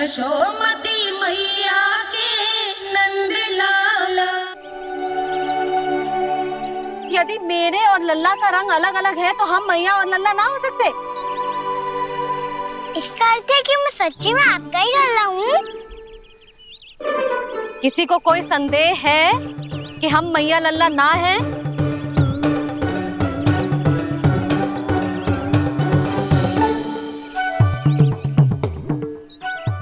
यशोमती मैया के नंद लाला। यदि मेरे और लल्ला का रंग अलग अलग है तो हम मैया और लल्ला ना हो सकते? इसका अर्थ है कि मैं सच्ची में आपका ही लल्ला हूँ? किसी को कोई संदेह है कि हम मैया लल्ला ना हैं?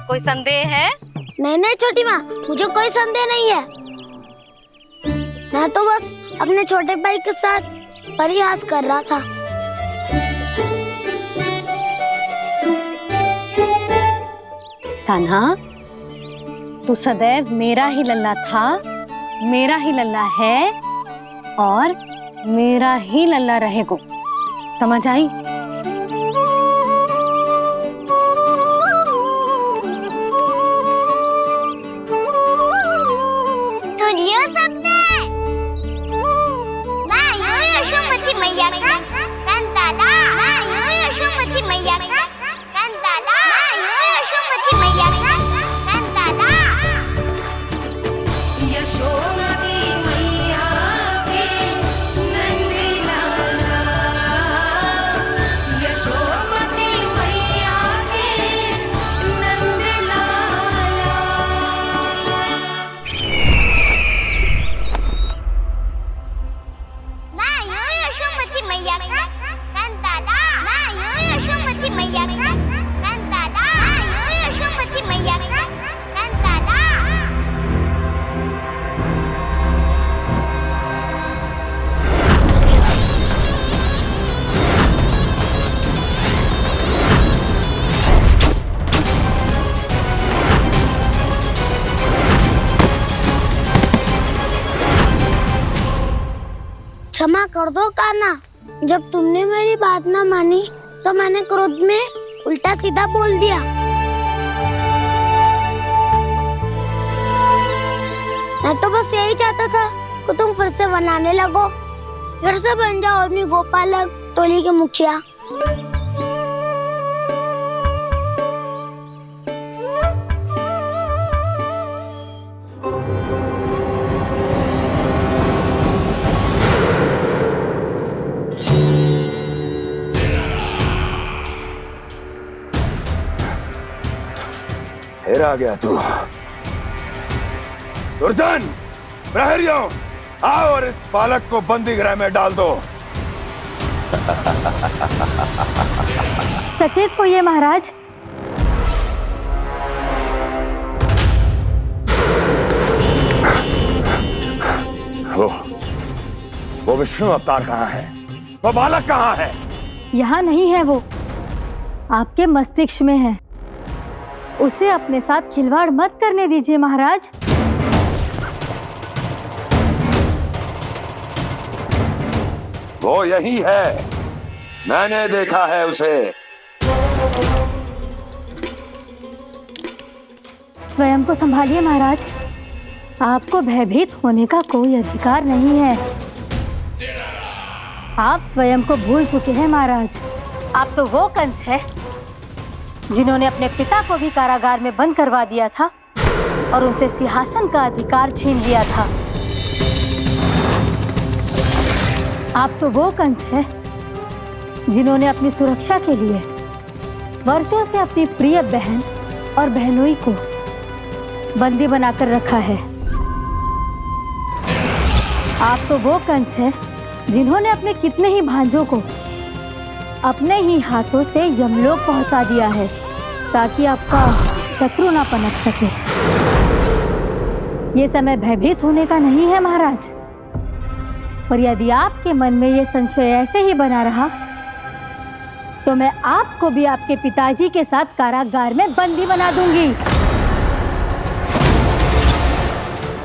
कोई संदेह है? नहीं नहीं छोटी माँ, मुझे कोई संदेह नहीं है। मैं तो बस अपने छोटे भाई के साथ परिहास कर रहा था। कान्हा, तू सदैव मेरा ही लल्ला था, मेरा ही लल्ला है और मेरा ही लल्ला रहेगा। समझ आई? सुनियो सबने, मैं हूँ यशोमती मैया का कंताला। मैं हूँ यशोमती मैया का कंताला। मैं हूँ यशोमती मैया का कंताला। यशोमती मैया के नंद लाला। यशोमती मैया के नंद लाला। मैं हूँ यशोमती मैया का कंताला। मैं हूँ यशोमती मैया का कंताला। मैं हूँ यशोमती मैया का कंताला। क्षमा कर दो कान्हा, जब तुमने मेरी बात ना मानी तो मैंने क्रोध में उल्टा सीधा बोल दिया। मैं तो बस यही चाहता था कि तुम फिर से बनाने लगो, फिर से बन जाओ अपनी गोपालक टोली के मुखिया। फिर आ गया तू। दुर्जन, प्रहरियों, आओ और इस बालक को बंदी गृह में डाल दो। सचेत होइए महाराज। वो विष्णु अवतार कहाँ है? वो बालक कहाँ है? यहाँ नहीं है, वो आपके मस्तिष्क में है। उसे अपने साथ खिलवाड़ मत करने दीजिए महाराज। वो यही है, मैंने देखा है उसे। स्वयं को संभालिए महाराज, आपको भयभीत होने का कोई अधिकार नहीं है। आप स्वयं को भूल चुके हैं महाराज। आप तो वो कंस है जिन्होंने अपने पिता को भी कारागार में बंद करवा दिया था और उनसे सिंहासन का अधिकार छीन लिया था। आप तो वो कंस है जिन्होंने अपनी सुरक्षा के लिए वर्षों से अपनी प्रिय बहन और बहनोई को बंदी बनाकर रखा है। आप तो वो कंस है जिन्होंने अपने कितने ही भांजों को अपने ही हाथों से यमलोक पहुंचा दिया है ताकि आपका शत्रु ना पनप सके। ये समय भयभीत होने का नहीं है महाराज, और यदि आपके मन में ये संशय ऐसे ही बना रहा तो मैं आपको भी आपके पिताजी के साथ कारागार में बंदी बना दूंगी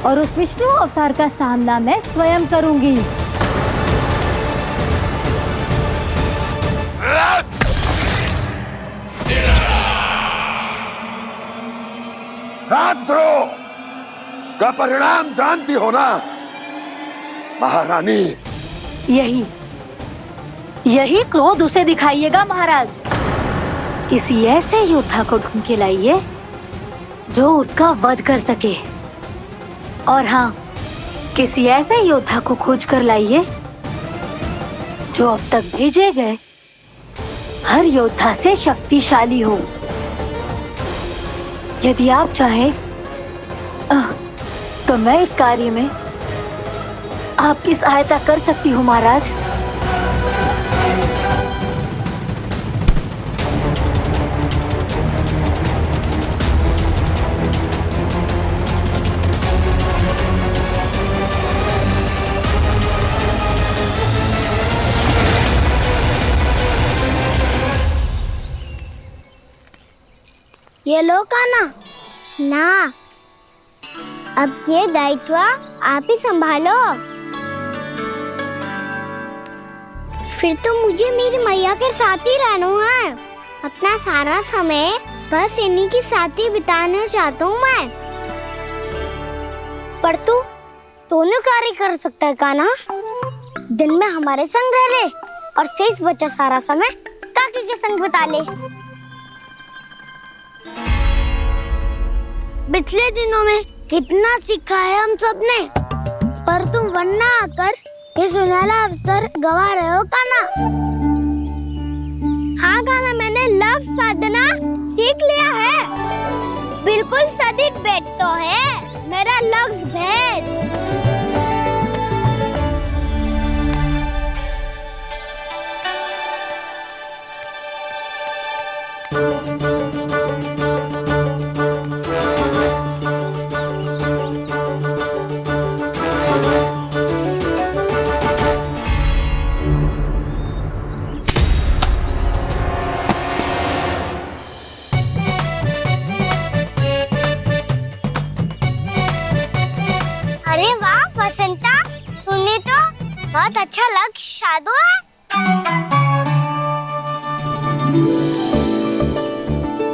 और उस विष्णु अवतार का सामना मैं स्वयं करूंगी। राजद्रोह का परिणाम जानती हो ना महारानी? यही क्रोध उसे दिखाइएगा महाराज। किसी ऐसे योद्धा को ढूंढ के लाइए जो उसका वध कर सके। और हाँ, किसी ऐसे योद्धा को खोज कर लाइए जो अब तक भेजे गए हर योद्धा से शक्तिशाली हो। यदि आप चाहें तो मैं इस कार्य में आपकी सहायता कर सकती हूँ महाराज। ये लो कान्हा। ना, अब ये दायित्व आप ही संभालो। फिर तो मुझे मेरी मैया के साथ ही रहना है। अपना सारा समय बस इन्हीं के साथ ही बिताना चाहता हूँ मैं। पर तू दोनों कार्य कर सकता है कान्हा। दिन में हमारे संग रह ले और शेष बचा सारा समय काकी के संग बिता ले। पिछले दिनों में कितना सीखा है हम सब ने, पर तुम वरना आकर ये सुनहरा अवसर गवा रहे हो कान्हा। हाँ कान्हा, मैंने लक्ष्य साधना सीख लिया है। बिल्कुल सदित भेद तो है मेरा लक्ष्य भेद। अरे वाह वसंता, तूने तो बहुत अच्छा लक्ष्य साधा है।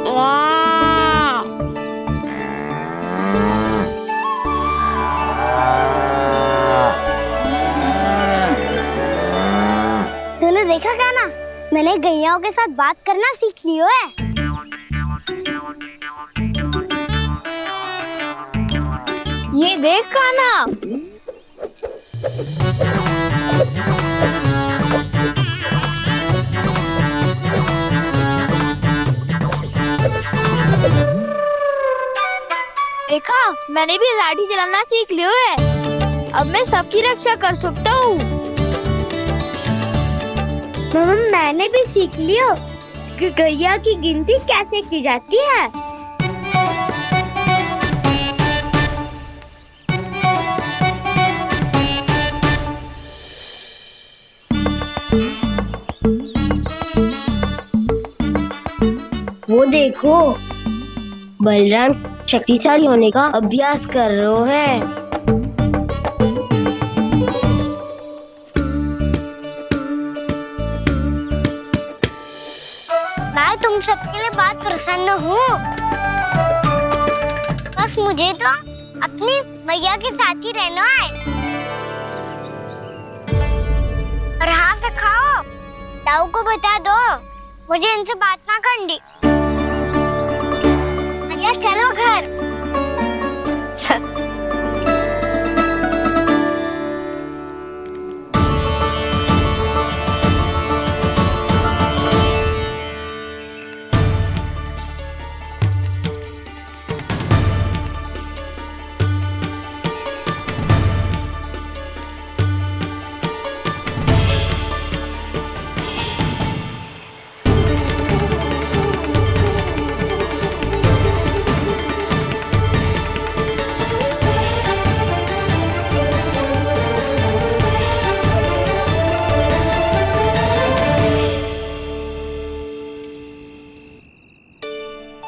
वाह! तूने देखा कान्हा, मैंने गैयाओं के साथ बात करना सीख लियो है। ये देख कान्हा, देखा, मैंने भी लाठी चलाना सीख लियो है। अब मैं सबकी रक्षा कर सकता हूँ। मैंने भी सीख लियो कि गैया की गिनती कैसे की जाती है। वो देखो, बलराम शक्तिशाली होने का अभ्यास कर रहे हैं। मैं तुम सबके लिए बहुत प्रसन्न हूँ। बस मुझे तो अपनी मैया के साथ ही रहना है। और हाँ सखाओ, ताऊ को बता दो मुझे इनसे बात ना करनी। मैया चलो घर।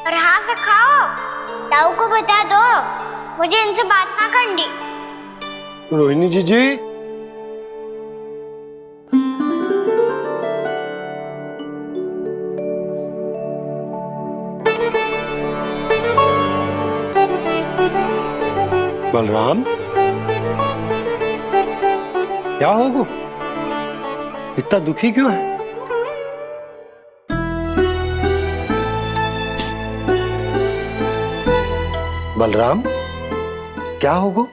और हाँ सखाओ, ताऊ को बता दो मुझे इनसे बात ना करनी। रोहिणी जी बलराम, क्या होगा? इतना दुखी क्यों है? बलराम, क्या होगा?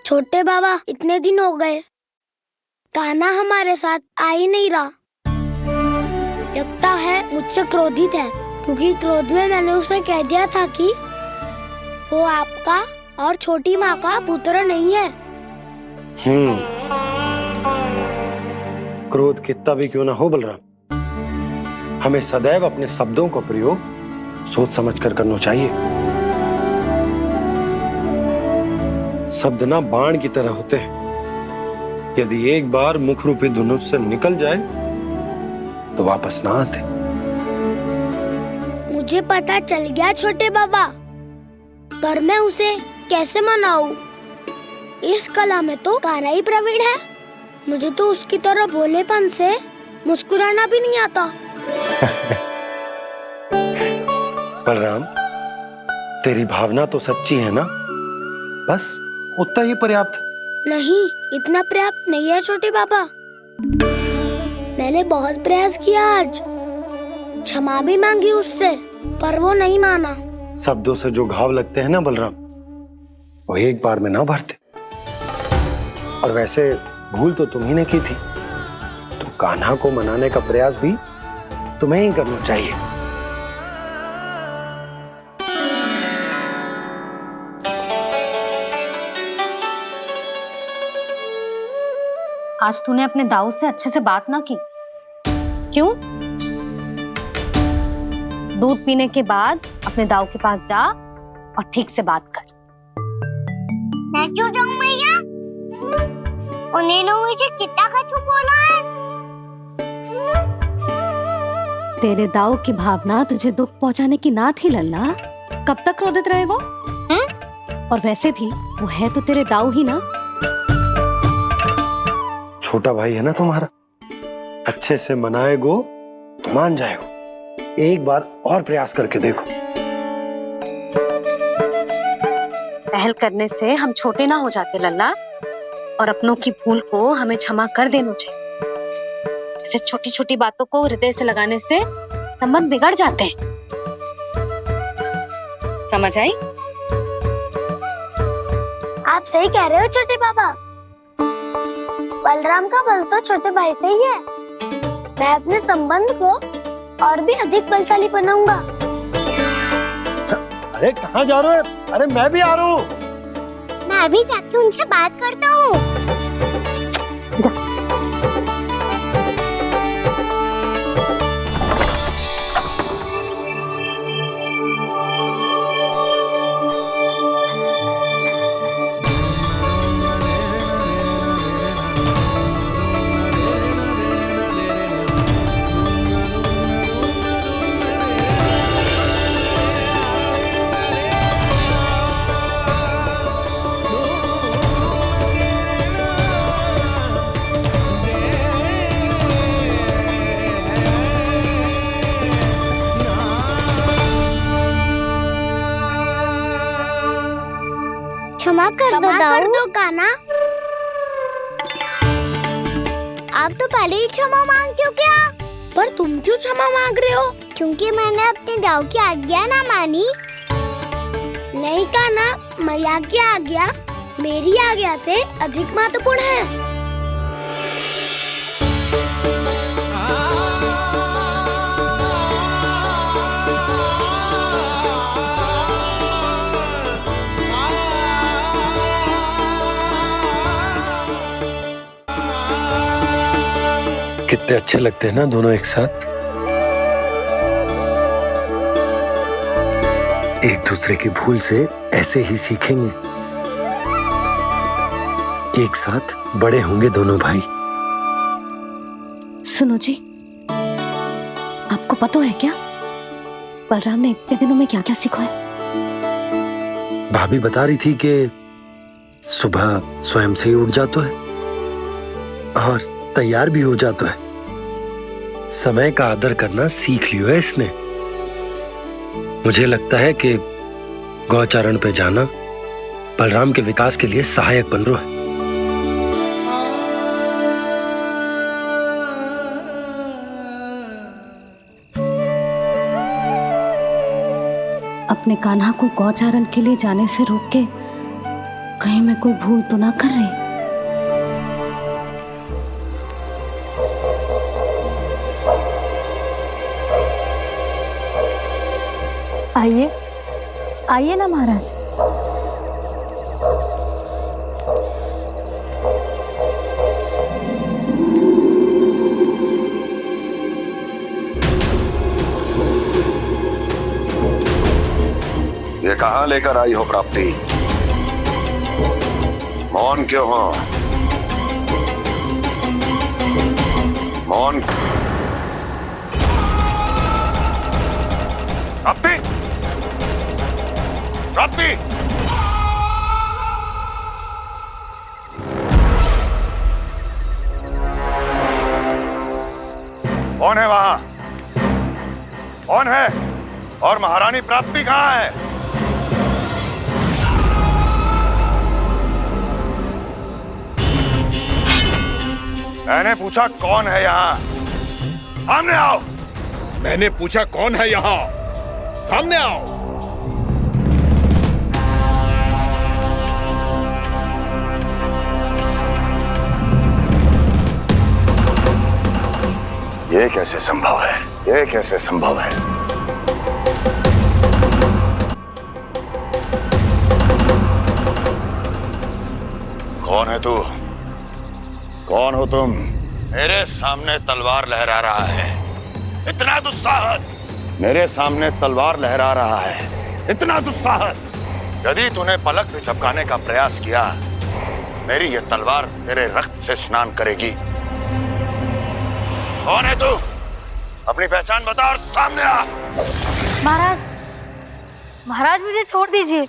छोटे बाबा, इतने दिन हो गए कान्हा हमारे साथ आ ही नहीं रहा। लगता है मुझसे क्रोधित है, क्योंकि क्रोध में मैंने उसे कह दिया था कि वो आपका और छोटी माँ का पुत्र नहीं है। क्रोध कितना भी क्यों ना हो बलराम, हमें सदैव अपने शब्दों का प्रयोग सोच समझ कर करना चाहिए। शब्द ना बाण की तरह होते हैं, यदि एक बार मुख रूपी धनुष से निकल जाए तो वापस ना आते। मुझे पता चल गया छोटे बाबा, पर मैं उसे कैसे मनाऊं? इस कला में तो कान्हा ही प्रवीण है। मुझे तो उसकी तरह भोलेपन से मुस्कुराना भी नहीं आता। बलराम, तेरी भावना तो सच्ची है ना, बस उतना ही पर्याप्त। नहीं, इतना पर्याप्त नहीं है छोटे बाबा। मैंने बहुत प्रयास किया आज, क्षमा भी मांगी उससे, पर वो नहीं माना। शब्दों से जो घाव लगते हैं ना बलराम, वो एक बार में ना भरते। और वैसे भूल तो तुम्ही ने की थी, तो कान्हा को मनाने का प्रयास भी तुम्हें ही करना चाहिए। आज तूने अपने दाऊ से अच्छे से बात ना की, क्यों? दूध पीने के बाद अपने दाऊ के पास जा और ठीक से बात कर। मैं क्यों जाऊं मैया? उन्हें मुझे कितना कछु बोला है। तेरे दाऊ की भावना तुझे दुख पहुंचाने की ना थी लल्ला। कब तक क्रोधित रहेगो? और वैसे भी वो है तो तेरे दाऊ ही ना। छोटा भाई है ना तुम्हारा, अच्छे से मनाएगो तो मान जाएगो। एक बार और प्रयास करके देखो। पहल करने से हम छोटे ना हो जाते लल्ला, और अपनों की भूल को हमें क्षमा कर देना चाहिए। ऐसे छोटी छोटी बातों को हृदय से लगाने से संबंध बिगड़ जाते हैं। समझ आई? आप सही कह रहे हो छोटे बाबा। बलराम का बल तो छोटे भाई से ही है। मैं अपने संबंध को और भी अधिक बलशाली बनाऊंगा। अरे कहाँ जा रहे हो? अरे मैं भी आ रहा हूँ। मैं अभी जाके उनसे बात करता हूँ। क्षमा कर दो कान्हा। आप तो पहले ही क्षमा मांगते हो क्या? पर तुम क्यों क्षमा मांग रहे हो? क्योंकि मैंने अपने दाऊ की आज्ञा ना मानी। नहीं कान्हा, मैया की आज्ञा मेरी आज्ञा से अधिक महत्वपूर्ण है। कितने अच्छे लगते हैं ना दोनों एक साथ। एक दूसरे की भूल से ऐसे ही सीखेंगे। एक साथ बड़े होंगे दोनों भाई। सुनो जी, आपको पता है क्या बलराम ने इतने दिनों में क्या क्या सीखा है? भाभी बता रही थी कि सुबह स्वयं से ही उठ जाता है और तैयार भी हो जाता है। समय का आदर करना सीख लियो है इसने। मुझे लगता है कि गौचरण पे जाना बलराम के विकास के लिए सहायक बन रहा है। अपने कान्हा को गौचारण के लिए जाने से रोक के कहीं मैं कोई भूल तो ना कर रही। आइए आइए ना महाराज। ये कहाँ लेकर आई हो प्राप्ति? मौन क्यों हो? मौन। प्राप्ति, प्राप्ति, कौन है वहां? कौन है? और महारानी प्राप्ति कहाँ है? मैंने पूछा कौन है यहाँ? सामने आओ। मैंने पूछा कौन है यहाँ? सामने आओ। ये कैसे संभव है? ये कैसे संभव है? कौन है तू? कौन हो तुम? मेरे सामने तलवार लहरा रहा है। इतना दुस्साहस! मेरे सामने तलवार लहरा रहा है। इतना दुस्साहस! यदि तूने पलक भी झपकाने का प्रयास किया, मेरी ये तलवार तेरे रक्त से स्नान करेगी। कौन है तू? अपनी पहचान बता और सामने आ। महाराज, महाराज मुझे छोड़ दीजिए।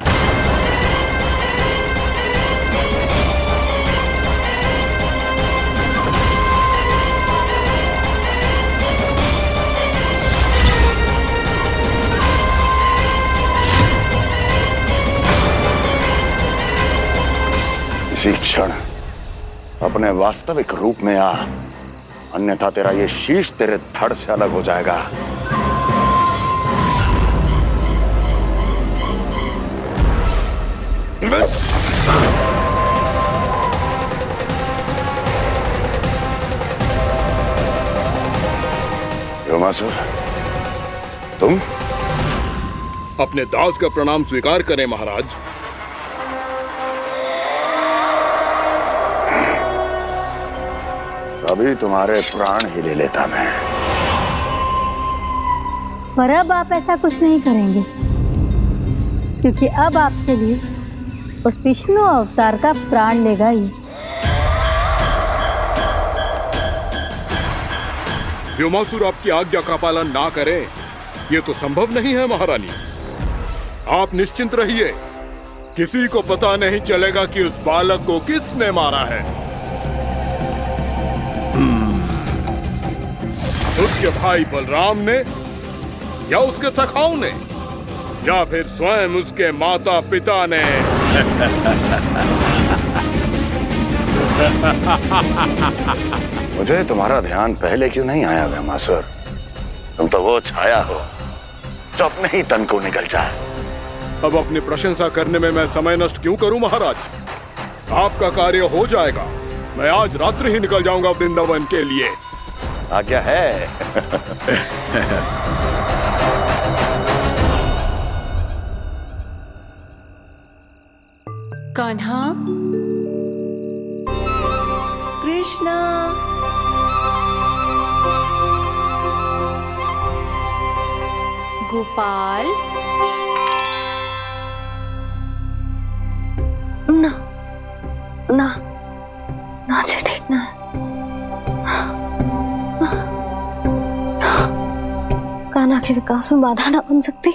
इसी क्षण अपने वास्तविक रूप में आ, अन्यथा तेरा ये शीश तेरे धड़ से अलग हो जाएगा। योमासुर, तुम? अपने दास का प्रणाम स्वीकार करें महाराज। अभी तुम्हारे प्राण ही ले लेता मैं। पर अब आप ऐसा कुछ नहीं करेंगे, क्योंकि अब आपके लिए उस विष्णु अवतार का प्राण लेगा ही। व्योमासुर आपकी आज्ञा का पालन ना करे, ये तो संभव नहीं है महारानी। आप निश्चिंत रहिए, किसी को पता नहीं चलेगा कि उस बालक को किसने मारा है। उसके भाई बलराम ने, या उसके सखाओं ने, या फिर स्वयं उसके माता पिता ने। मुझे तुम्हारा ध्यान पहले क्यों नहीं आया व्योमासुर? तुम तो वो छाया हो जो अपने ही तन को निगल जाए। अब अपनी प्रशंसा करने में मैं समय नष्ट क्यों करूं महाराज? आपका कार्य हो जाएगा। मैं आज रात्रि ही निकल जाऊंगा वृंदावन के लिए। आज्ञा है। कान्हा, कृष्णा, गोपाल। ना ना ना, से ठीक ना। कान्हा के विकास में बाधा ना बन सकती।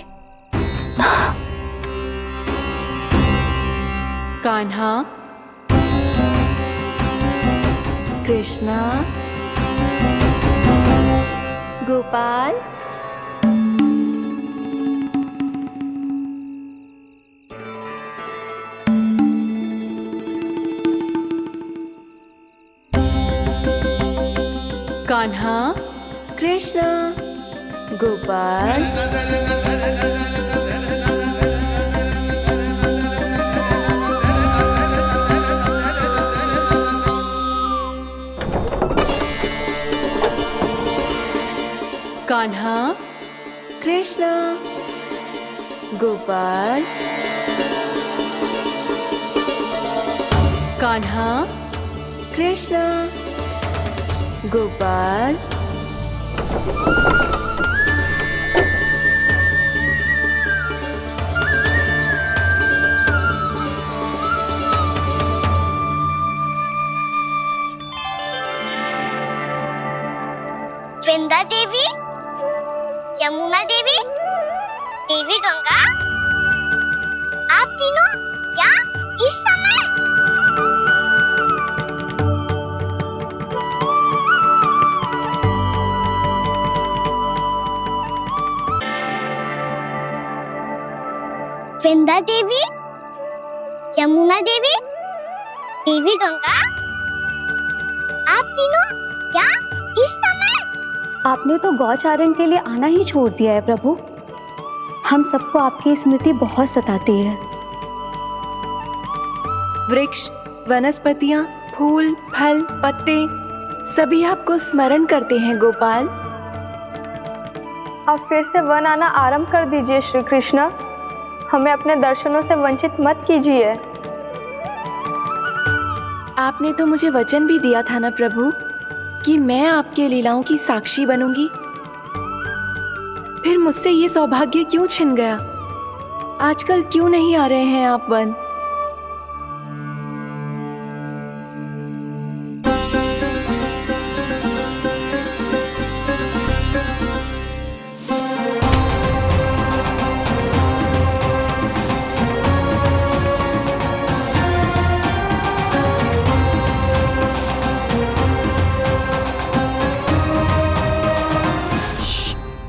कान्हा, कृष्णा, गोपाल। कान्हा, कृष्णा, गोपाल। कृष्णा गोपाल कान्हा कृष्णा गोपाल वृंदा देवी, यमुना देवी, देवी गंगा, आप तीनों यहाँ इस समय? वृंदा देवी, यमुना देवी, देवी गंगा, आप तीनों यहाँ इस समय? आपने तो गौचारण के लिए आना ही छोड़ दिया है प्रभु। हम सबको आपकी स्मृति बहुत सताती है। वृक्ष, वनस्पतियां, फूल, फल, पत्ते सभी आपको स्मरण करते हैं गोपाल। अब फिर से वन आना आरंभ कर दीजिए श्री कृष्ण। हमें अपने दर्शनों से वंचित मत कीजिए। आपने तो मुझे वचन भी दिया था ना प्रभु कि मैं आपके लीलाओं की साक्षी बनूंगी। फिर मुझसे ये सौभाग्य क्यों छिन गया? आजकल क्यों नहीं आ रहे हैं आप वन?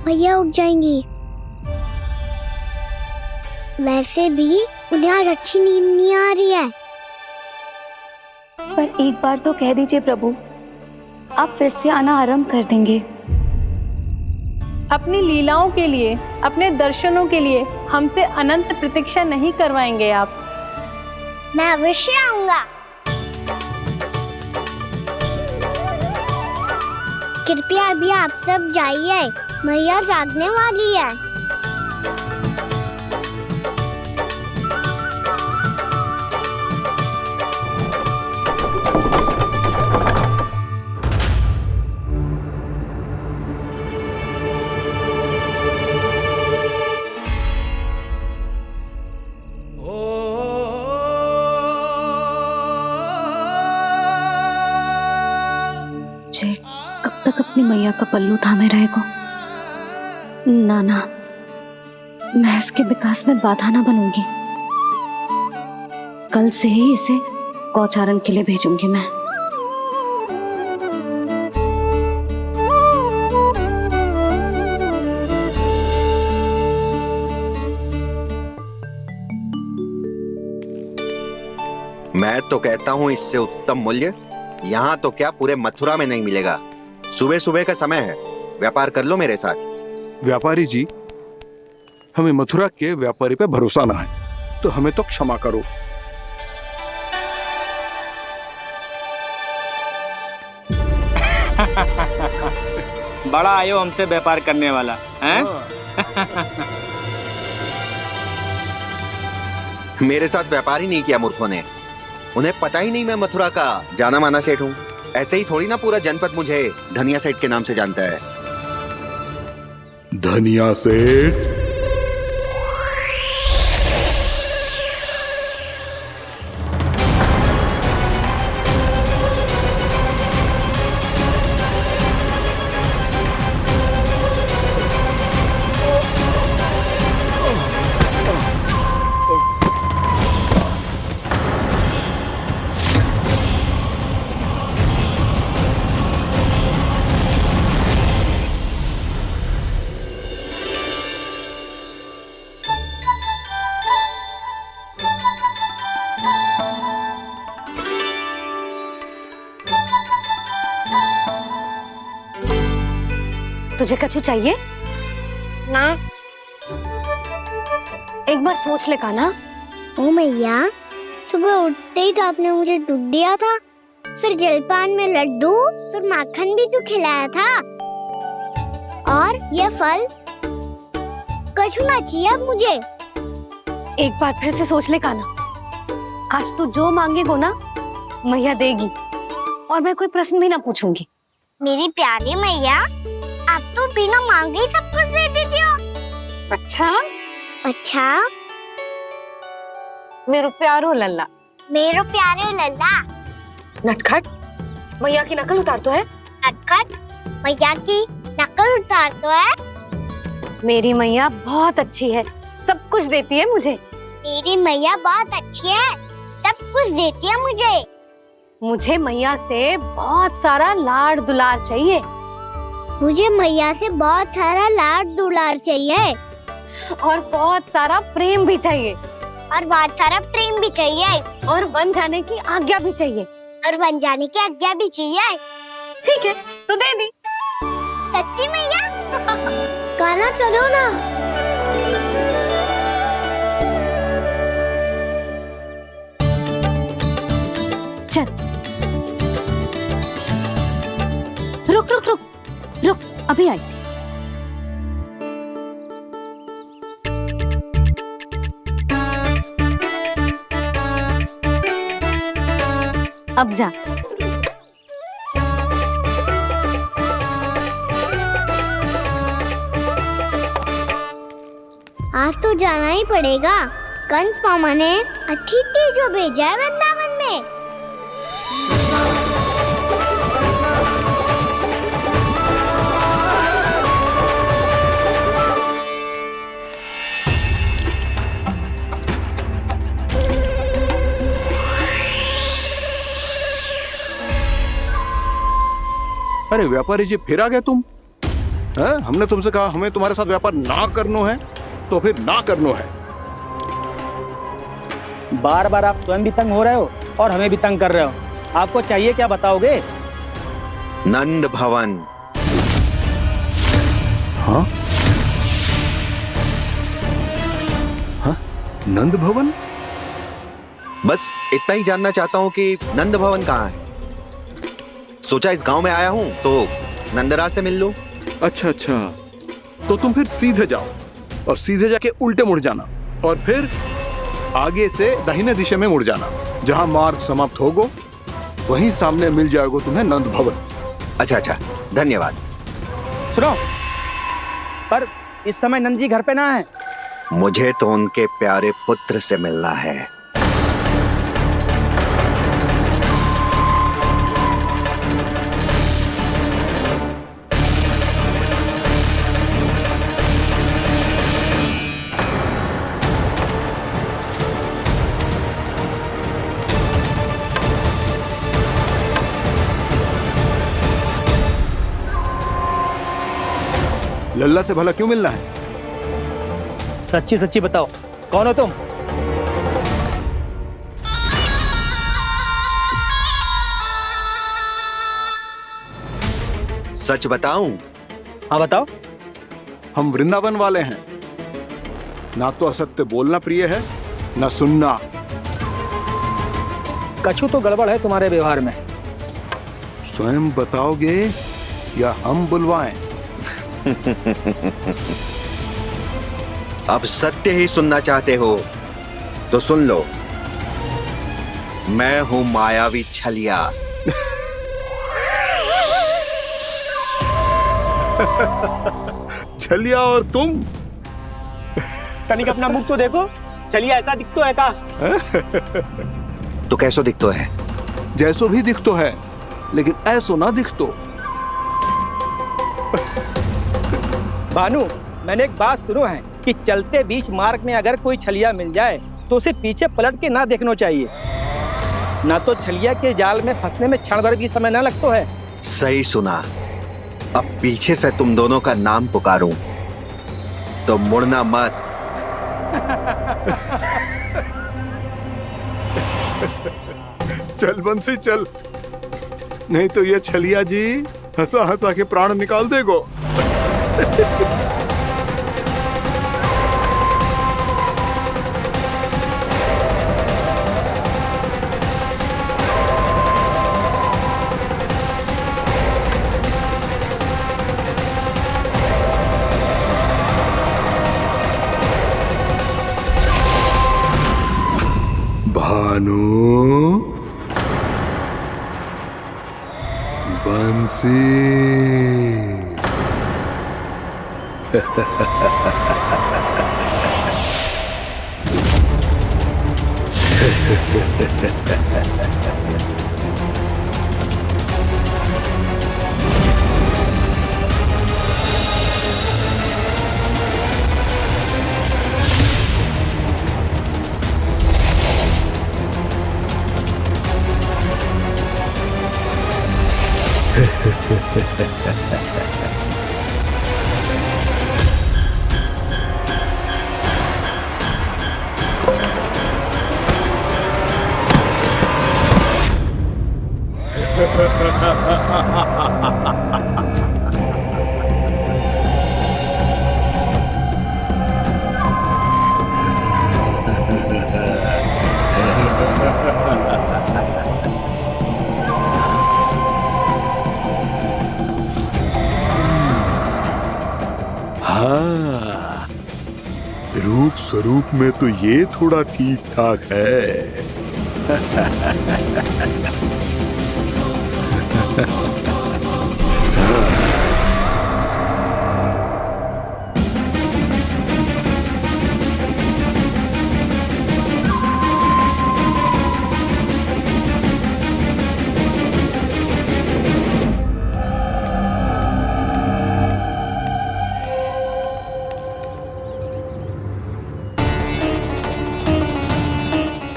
भैया उठ जाएंगी। वैसे भी उन्हें आज अच्छी नींद नहीं आ रही है। पर एक बार तो कह दीजिए प्रभु, आप फिर से आना आरंभ कर देंगे। अपनी लीलाओं के लिए, अपने दर्शनों के लिए हमसे अनंत प्रतीक्षा नहीं करवाएंगे आप? मैं अवश्य आऊंगा। कृपया अभी आप सब जाइए, मैया जागने वाली है। जे कब तक अपनी मैया का पल्लू थामे रहेगा? ना ना, मैं इसके विकास में बाधा ना बनूंगी। कल से ही इसे गौचारण के लिए भेजूंगी मैं। मैं तो कहता हूँ इससे उत्तम मूल्य यहाँ तो क्या पूरे मथुरा में नहीं मिलेगा। सुबह सुबह का समय है, व्यापार कर लो मेरे साथ। व्यापारी जी, हमें मथुरा के व्यापारी पे भरोसा ना है, तो हमें तो क्षमा करो। बड़ा आयो हमसे व्यापार करने वाला हैं? मेरे साथ व्यापार ही नहीं किया मूर्खों ने। उन्हें पता ही नहीं मैं मथुरा का जाना माना सेठ हूँ। ऐसे ही थोड़ी ना पूरा जनपद मुझे धनिया सेठ के नाम से जानता है। धनिया सेठ? तुझे कछु चाहिए? ना। एक बार सोच ले कान्हा। ओ मैया, सुबह उठते ही तो आपने मुझे दूध दिया था, फिर जलपान में लड्डू, फिर माखन भी तो खिलाया था, और ये फल सुबह छूना चाहिए अब मुझे। एक बार फिर से सोच ले कान्हा, आज तू जो मांगेगो ना मैया देगी, और मैं कोई प्रश्न भी ना पूछूंगी। मेरी प्यारी मैया, आप तो बिना मांगे ही सब कुछ दे देती हो। अच्छा अच्छा, मेरो प्यारो लल्ला। मेरो प्यारे लल्ला। नटखट, मैया की नकल उतार तो है। नटखट, मैया की नकल उतार तो है। मेरी मैया बहुत अच्छी है, सब कुछ देती है मुझे। मेरी मैया बहुत अच्छी है, सब कुछ देती है मुझे। मुझे मैया से बहुत सारा लाड दुलार चाहिए। मुझे मैया से बहुत सारा लाड दुलार चाहिए। और बहुत सारा प्रेम भी चाहिए। और बहुत सारा प्रेम भी चाहिए। और बन जाने की आज्ञा भी चाहिए। और बन जाने की आज्ञा भी चाहिए। ठीक है, तो दे दी। सच्ची मैया? कान्हा चलो ना। चल, रुक रुक रुक रुक, अभी आई। अब जा। आज तो जाना ही पड़ेगा। कंस मामा ने अतिथि जो भेजा है वृंदावन में। अरे व्यापारी जी, फिर आ गए तुम? हैं? हमने तुमसे कहा हमें तुम्हारे साथ व्यापार ना करनो है, तो फिर ना करनो है। बार बार आप स्वयं भी तंग हो रहे हो और हमें भी तंग कर रहे हो। आपको चाहिए क्या, बताओगे? नंद भवन। हाँ? हाँ? नंद भवन? बस इतना ही जानना चाहता हूँ कि नंद भवन कहाँ है। सोचा इस गांव में आया हूँ तो नंदराज से मिल लूं। अच्छा अच्छा, तो तुम फिर सीधे जाओ और सीधे जाके उल्टे मुड़ जाना, और फिर आगे से दाहिने दिशा में मुड़ जाना। जहाँ मार्ग समाप्त होगो वहीं सामने मिल जाएगा तुम्हें नंद भवन। अच्छा अच्छा, धन्यवाद। सुनो, पर इस समय नंद जी घर पे ना है। मुझे तो उनके प्यारे पुत्र से मिलना है। लल्ला से भला क्यों मिलना है? सच्ची सच्ची बताओ, कौन हो तुम? सच बताऊं? हाँ बताओ। हम वृंदावन वाले हैं। ना तो असत्य बोलना प्रिय है, ना सुनना। कछु तो गड़बड़ है तुम्हारे व्यवहार में। स्वयं बताओगे या हम बुलवाएं? अब सत्य ही सुनना चाहते हो तो सुन लो। मैं हूं मायावी छलिया। छलिया और तुम? कनिक अपना मुख तो देखो, चलिए ऐसा दिखतो है का? तो कैसो दिखतो है? जैसो भी दिखतो है, लेकिन ऐसो ना दिखतो। भानु, मैंने एक बात सुनो है कि चलते बीच मार्ग में अगर कोई छलिया मिल जाए तो उसे पीछे पलट के ना देखना चाहिए, ना तो छलिया के जाल में फंसने में क्षण भर भी समय ना लगता है। सही सुना। अब पीछे से तुम दोनों का नाम पुकारूं तो मुड़ना मत। चल बंसी चल, नहीं तो ये छलिया जी हंसा हंसा के प्राण निकाल देगो। भानु, बंसी। हाँ, रूप स्वरूप में तो ये थोड़ा ठीक ठाक है।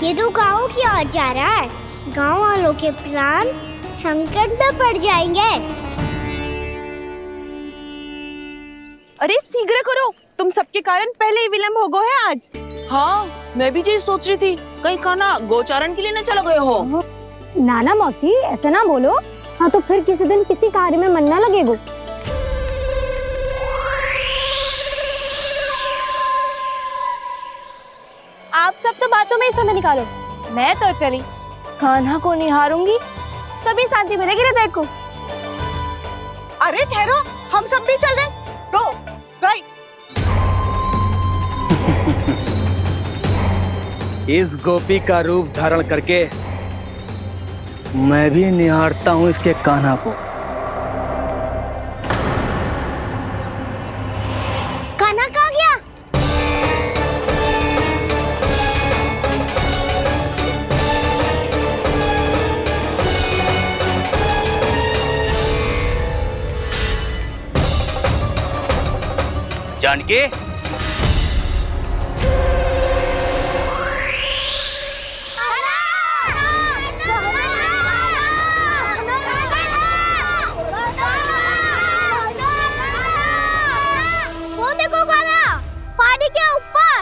ये तो गाँव की ओर जा रहा है। गाँव वालों के प्राण संकट में पड़ जाएंगे। अरे शीघ्र करो, तुम सबके कारण पहले ही विलम्ब हो गया है आज। हाँ, मैं भी यही सोच रही थी, कहीं खाना गोचारण के लिए न चला गए हो। नाना मौसी ऐसे ना बोलो। हाँ तो फिर किसी दिन किसी कार्य में मन ना लगेगा। आप सब तो बातों में ही समय निकालो। मैं तो चली कान्हा को निहारूंगी, तभी शांति मिलेगी हृदय को। अरे ठहरो, हम सब भी चल रहे। तो गई। इस गोपी का रूप धारण करके मैं भी निहारता हूँ इसके कान्हा को। कान्हा कहाँ गया? जानकी, वो देखो कान्हा, पहाड़ी के ऊपर।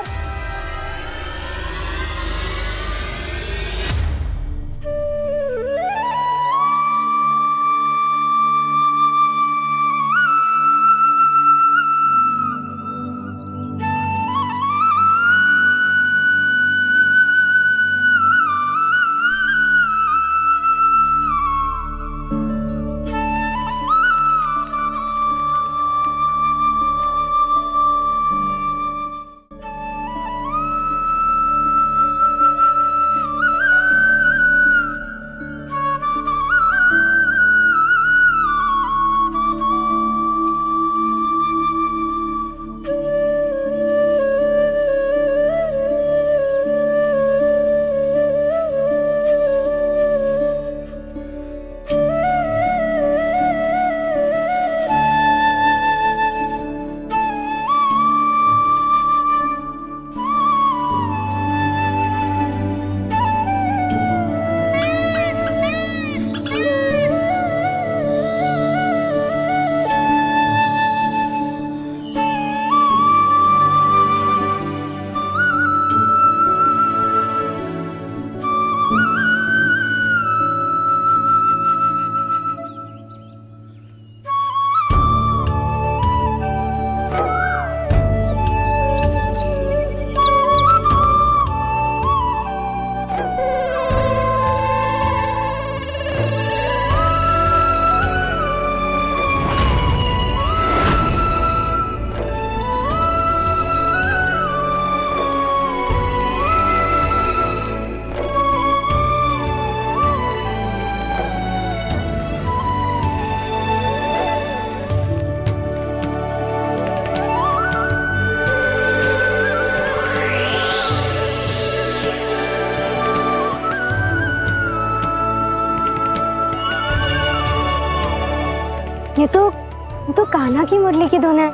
ये तो कान्हा की मुरली की धुन है।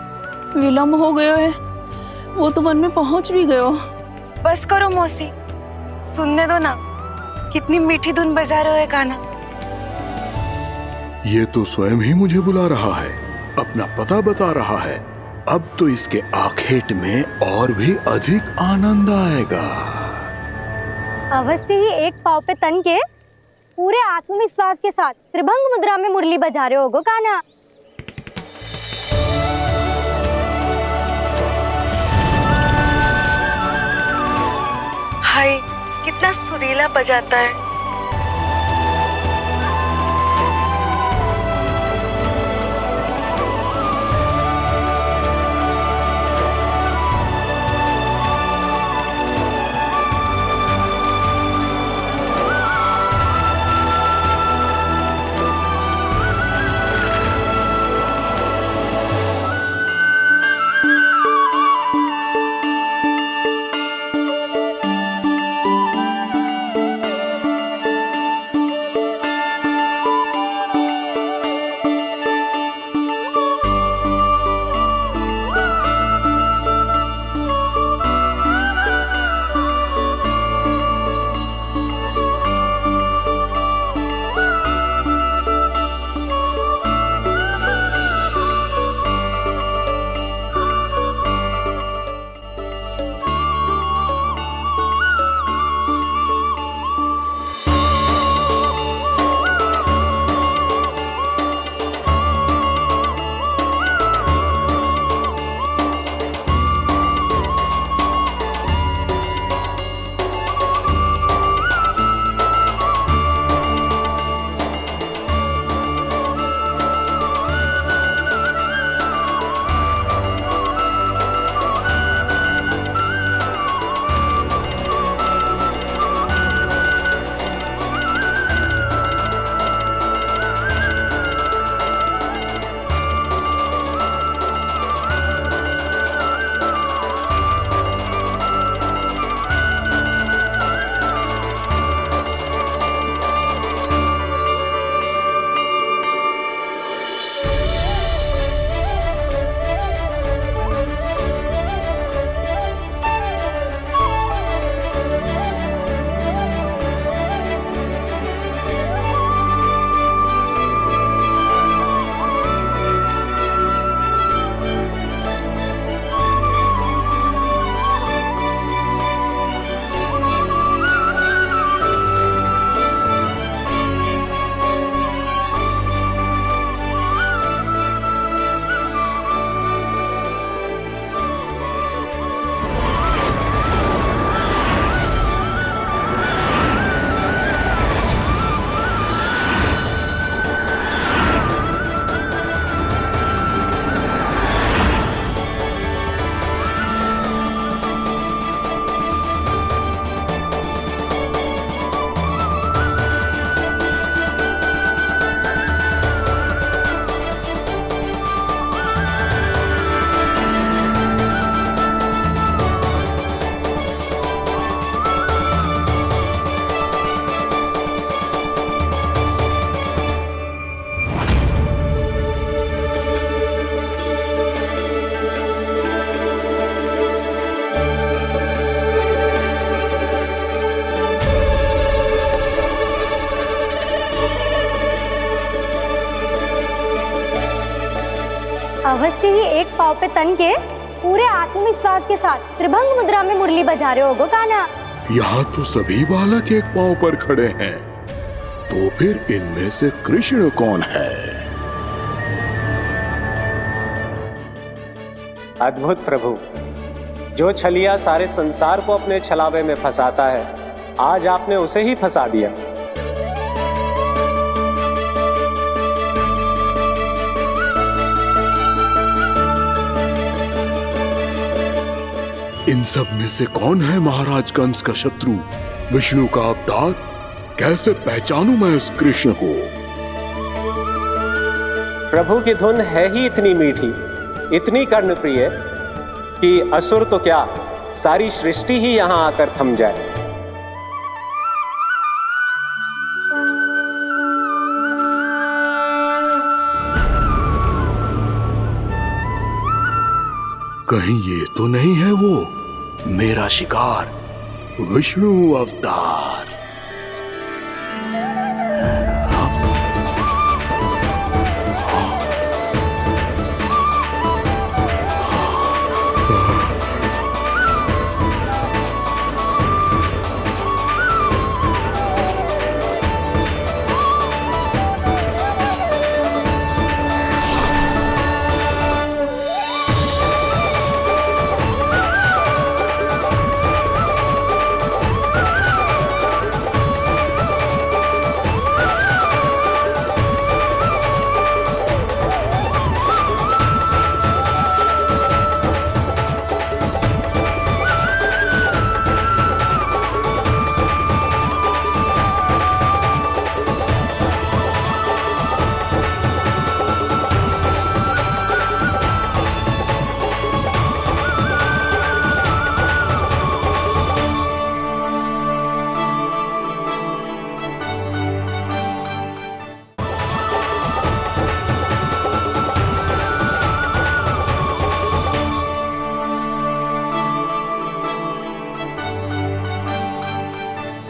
विलम्ब हो गयो है, वो तो वन में पहुंच भी गयो। बस करो मौसी, सुनने दो ना, कितनी मीठी धुन बजा रहे हो कान्हा। ये तो स्वयं ही मुझे बुला रहा है, अपना पता बता रहा है। अब तो इसके आखेट में और भी अधिक आनंद आएगा। अवश्य ही एक पाव पे तन के पूरे आत्मविश्वास के साथ त्रिभंग मुद्रा में मुरली बजा रहे होगो कान्हा। हाय, कितना सुरीला बजाता है। अवश्य ही एक पाव पे तन के पूरे आत्मविश्वास के साथ त्रिभंग मुद्रा में मुरली बजा रहे होगो कान्हा। यहाँ तो सभी बालक एक पांव पर खड़े हैं, तो फिर इनमें से कृष्ण कौन है? अद्भुत प्रभु, जो छलिया सारे संसार को अपने छलावे में फंसाता है, आज आपने उसे ही फंसा दिया। इन सब में से कौन है महाराज कंस का शत्रु, विष्णु का अवतार? कैसे पहचानूं मैं उस कृष्ण को? प्रभु की धुन है ही इतनी मीठी, इतनी कर्णप्रिय कि असुर तो क्या, सारी सृष्टि ही यहां आकर थम जाए। कहीं ये तो नहीं है वो मेरा शिकार विष्णु अवतार?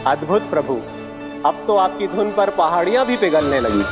अद्भुत प्रभु, अब तो आपकी धुन पर पहाड़ियां भी पिघलने लगी।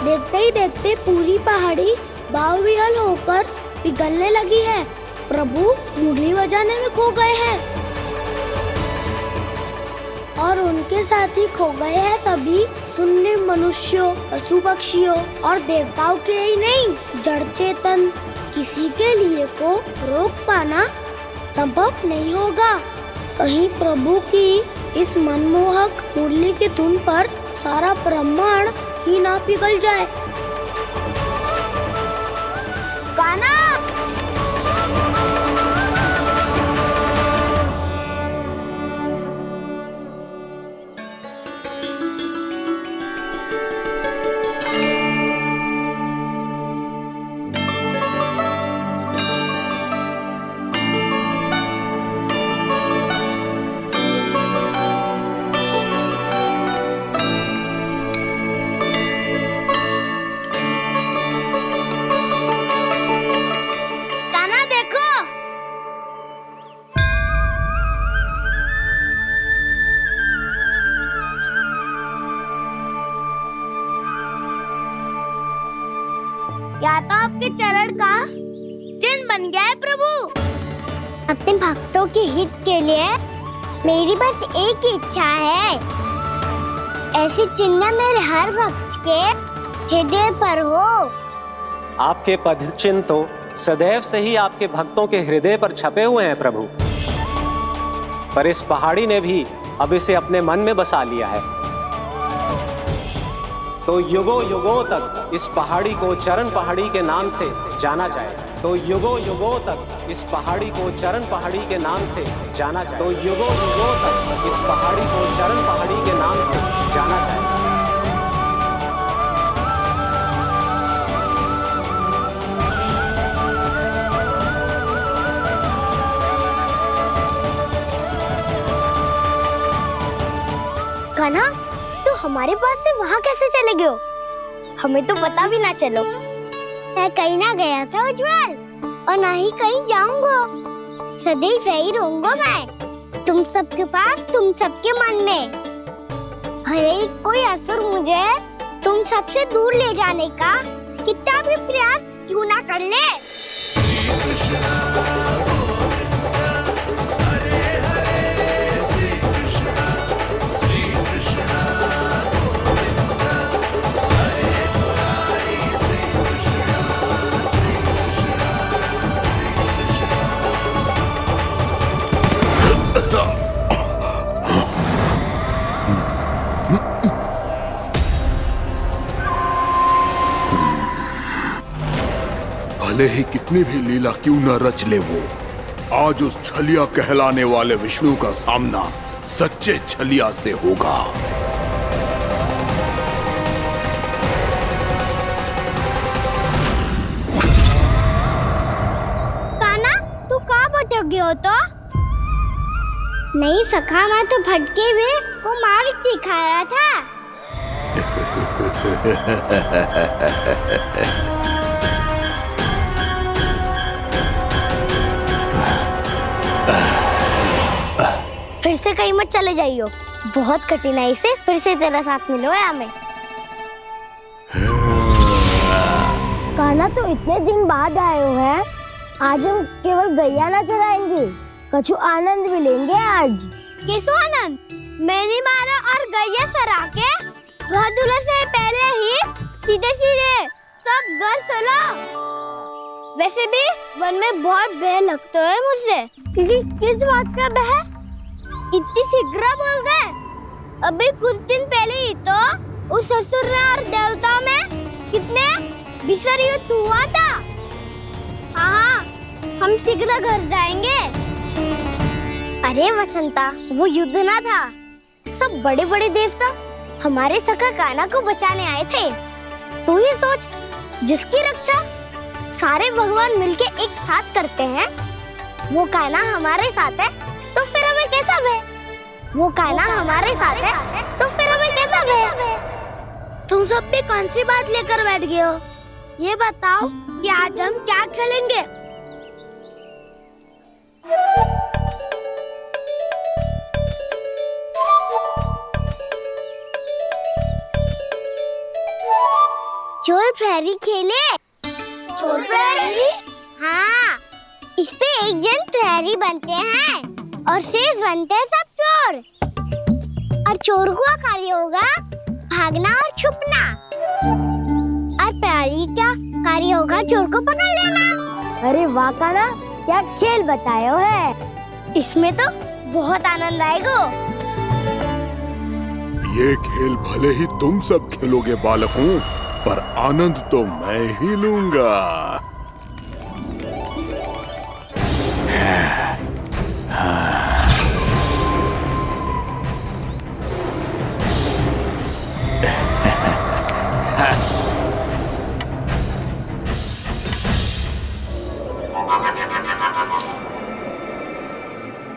देखते ही देखते पूरी पहाड़ी बावरियल होकर पिघलने लगी है। प्रभु मुरली बजाने में खो गए हैं और उनके साथ ही खो गए हैं सभी सुनने मनुष्यों, पशु पक्षियों और देवताओं के ही नहीं, जड़ चेतन किसी के लिए को रोक पाना संभव नहीं होगा। कहीं प्रभु की इस मनमोहक मुरली की धुन पर सारा ब्रह्मांड ही ना पिघल जाए। गाना या तो आपके चरण का चिन्ह बन गया है प्रभु। अपने भक्तों के हित के लिए मेरी बस एक ही इच्छा है, ऐसी चिन्ह मेरे हर भक्त के हृदय पर हो। आपके पद चिन्ह तो सदैव से ही आपके भक्तों के हृदय पर छपे हुए हैं प्रभु, पर इस पहाड़ी ने भी अब इसे अपने मन में बसा लिया है। तो युगों युगों तक इस पहाड़ी को चरण पहाड़ी के नाम से जाना जाएगा। तो युगों युगों तक इस पहाड़ी को चरण पहाड़ी के नाम से जाना जाएगा। तो युगों युगों तक इस पहाड़ी को चरण पहाड़ी के नाम से जाना जाएगा। कान्हा, तो हमारे पास से वहाँ कैसे चले गए हो? हमें तो पता भी ना चलो। मैं कहीं ना गया था उज्जवल, और ना ही कहीं जाऊंगा। सदैव यही रहूंगा मैं, तुम सबके पास, तुम सबके मन में। हर एक कोई असुर मुझे तुम सबसे दूर ले जाने का कितना भी प्रयास क्यों ना कर ले। भले ही कितनी भी लीला क्यों न रच ले वो, आज उस छलिया कहलाने वाले विष्णु का सामना सच्चे छलिया से होगा। कान्हा, तू कहाँ भटक गया हो तो? नहीं सखा, मैं तो भटके हुए वो मार दिखा रहा था। फिर से कहीं मत चले जाइयो, बहुत कठिनाई से फिर से तेरा साथ मिलो है हमें। कान्हा, तो इतने दिन बाद आए हो हैं, आज हम केवल गैया ना चराएंगे, कछु आनंद भी लेंगे आज। किसो आनंद? मैंने मारा और गैया सरा के घर दूल्हे से पहले ही सीधे सीधे सब घर सोलो। वैसे भी वन में बहुत भय लगता है मुझसे, क्योंकि किस बात का भय? इतनी शीघ्र बोल गए। अभी कुछ दिन पहले ही तो उस ससुर और देवता में कितने भीषण युद्ध हुआ था। हाँ, हम शीघ्र घर जाएंगे। अरे वसंता, वो युद्ध ना था, सब बड़े बड़े देवता हमारे सखा कान्हा को बचाने आए थे। तू ये सोच, जिसकी रक्षा सारे भगवान मिलके एक साथ करते हैं, वो कान्हा हमारे साथ है, तो फिर हमें कैसा भय? वो कान्हा हमारे साथ है, तो फिर हमें कैसा भय? तुम सब भी कौन सी बात लेकर बैठ गए हो? ये बताओ कि आज हम क्या खेलेंगे? चोर प्रहरी खेले? चोर प्रहरी? हाँ, इस पे एक जन प्रहरी बनते हैं और शेष बनते हैं सब चोर। और चोर का कार्य होगा भागना और छुपना, और प्रहरी का कार्य होगा चोर को पकड़ लेना। अरे वाह कान्हा, क्या खेल बताए हो है। इसमें तो बहुत आनंद आएगा। ये खेल भले ही तुम सब खेलोगे बालकों, पर आनंद तो मैं ही लूंगा।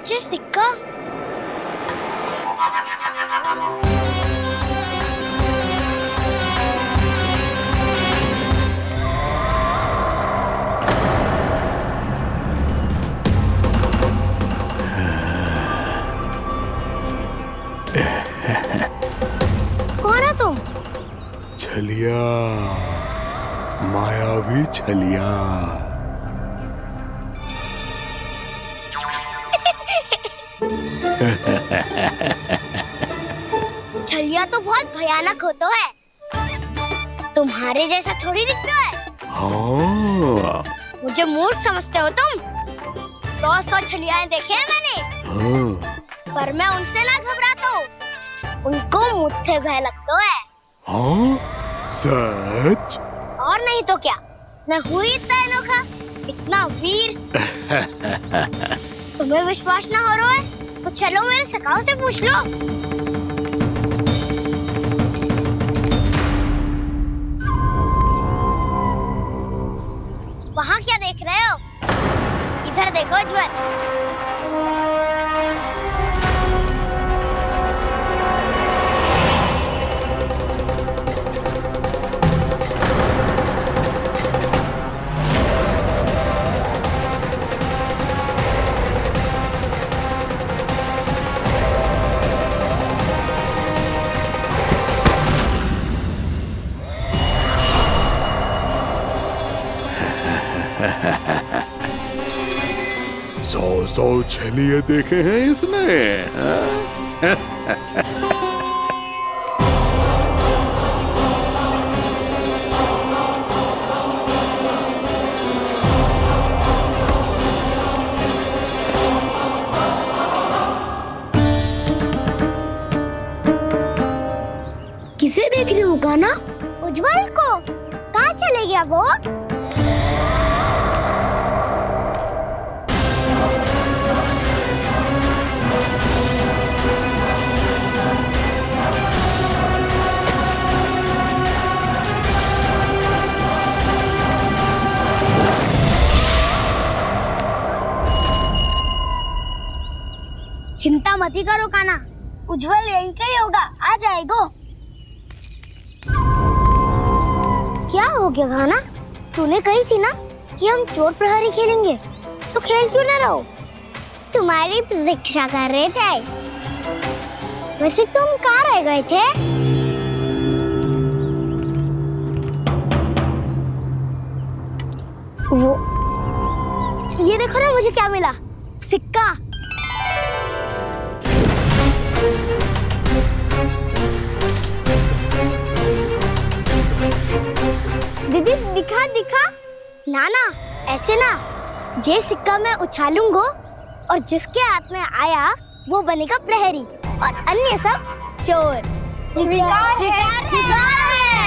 जी सिक्का। कौन है तुम? छलिया, मायावी छलिया। छलिया तो बहुत भयानक होता है, तुम्हारे जैसा थोड़ी दिखता है। हाँ। मुझे मूर्ख समझते हो तुम? 100 छलियाएं देखे हैं मैंने। हाँ। पर मैं उनसे ना घबराता हूँ, उनको मुझसे भय लगता है। हाँ? सच? और नहीं तो क्या, मैं हूँ इतना अनोखा, इतना वीर। तुम्हें विश्वास ना हो रहा है तो चलो मेरे सखाओं से पूछ लो। वहाँ क्या देख रहे हो? इधर देखो ज्वर। सौ छलिए देखे हैं इसने। किसे देख रही हो कान्हा? उज्जवल को। कहाँ चले गया वो? मत ही करो काना, उज्जवल यही का ही होगा, आ जाएगा। क्या हो गया काना? तूने कही थी ना कि हम चोर प्रहरी खेलेंगे, तो खेल क्यों ना रहो? तुम्हारी प्रतीक्षा कर रहे थे। वैसे तुम कहाँ रह गए थे? वो ये देखो ना, मुझे क्या मिला, सिक्का। दीदी दिखा दिखा। ना ना ऐसे ना, जे सिक्का मैं उछालूंगा और जिसके हाथ में आया वो बनेगा प्रहरी और अन्य सब चोर। शिकार है।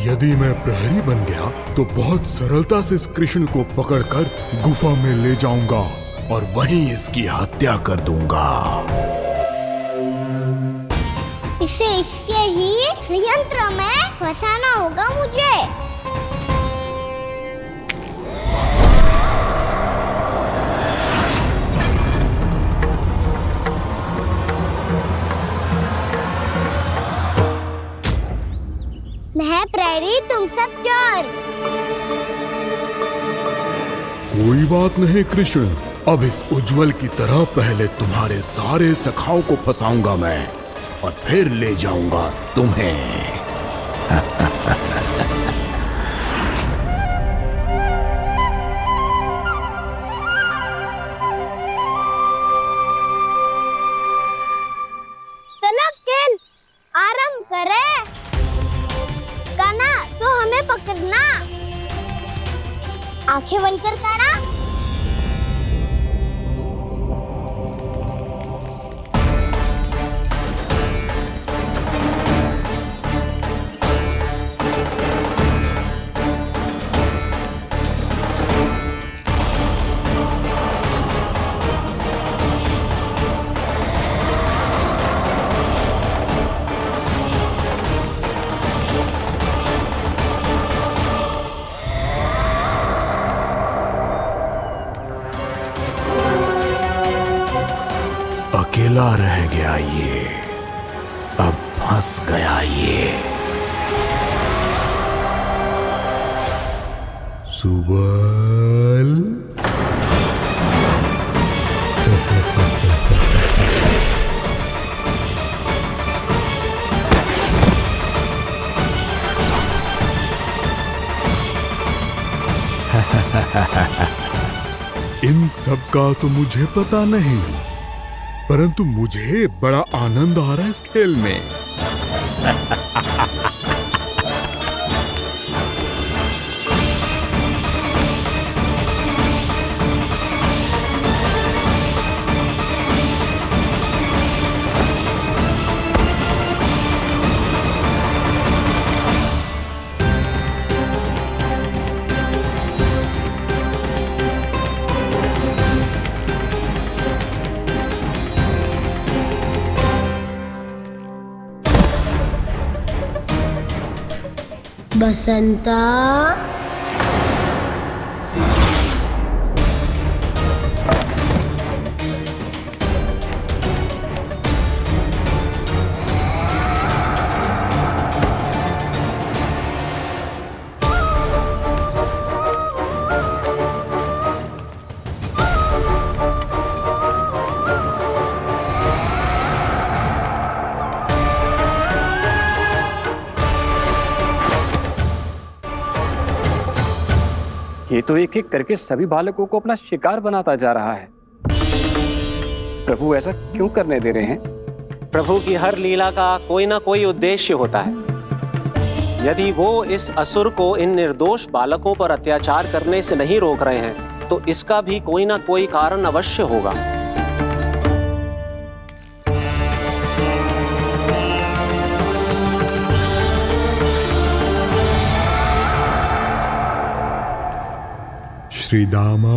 यदि मैं प्रहरी बन गया तो बहुत सरलता से इस कृष्ण को पकड़कर गुफा में ले जाऊंगा और वहीं इसकी हत्या कर दूंगा। इसे इसके ही यंत्र में फंसाना होगा मुझे। मैं प्रहरी, तुम सब चोर। कोई बात नहीं कृष्ण, अब इस उज्जवल की तरह पहले तुम्हारे सारे सखाओं को फंसाऊंगा मैं और फिर ले जाऊंगा तुम्हें। चलो खेल आरंभ करें। काना तो हमें पकड़ना, आंखें बंद कर काना। अकेला रह गया ये, अब फंस गया ये। सुबल इन सब का तो मुझे पता नहीं, परंतु मुझे बड़ा आनंद आ रहा है इस खेल में। बसंता, ये तो एक एक करके सभी बालकों को अपना शिकार बनाता जा रहा है। प्रभु ऐसा क्यों करने दे रहे हैं? प्रभु की हर लीला का कोई ना कोई उद्देश्य होता है। यदि वो इस असुर को इन निर्दोष बालकों पर अत्याचार करने से नहीं रोक रहे हैं तो इसका भी कोई ना कोई कारण अवश्य होगा। श्री दामा,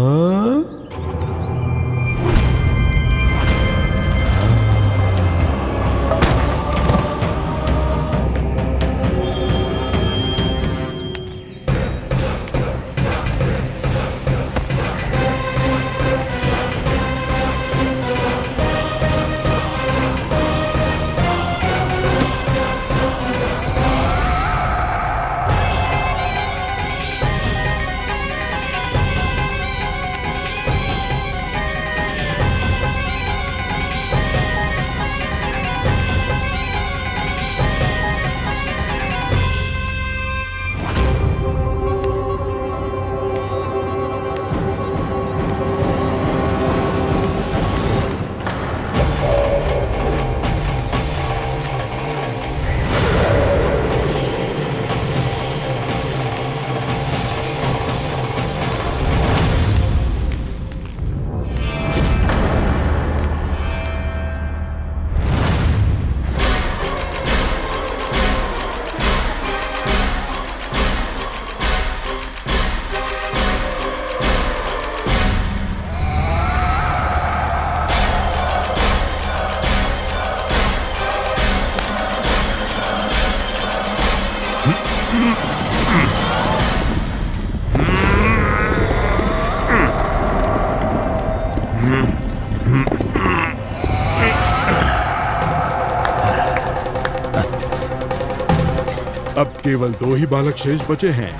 अब केवल 2 ही बालक शेष बचे हैं।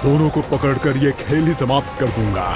दोनों को पकड़कर ये खेल ही समाप्त कर दूंगा।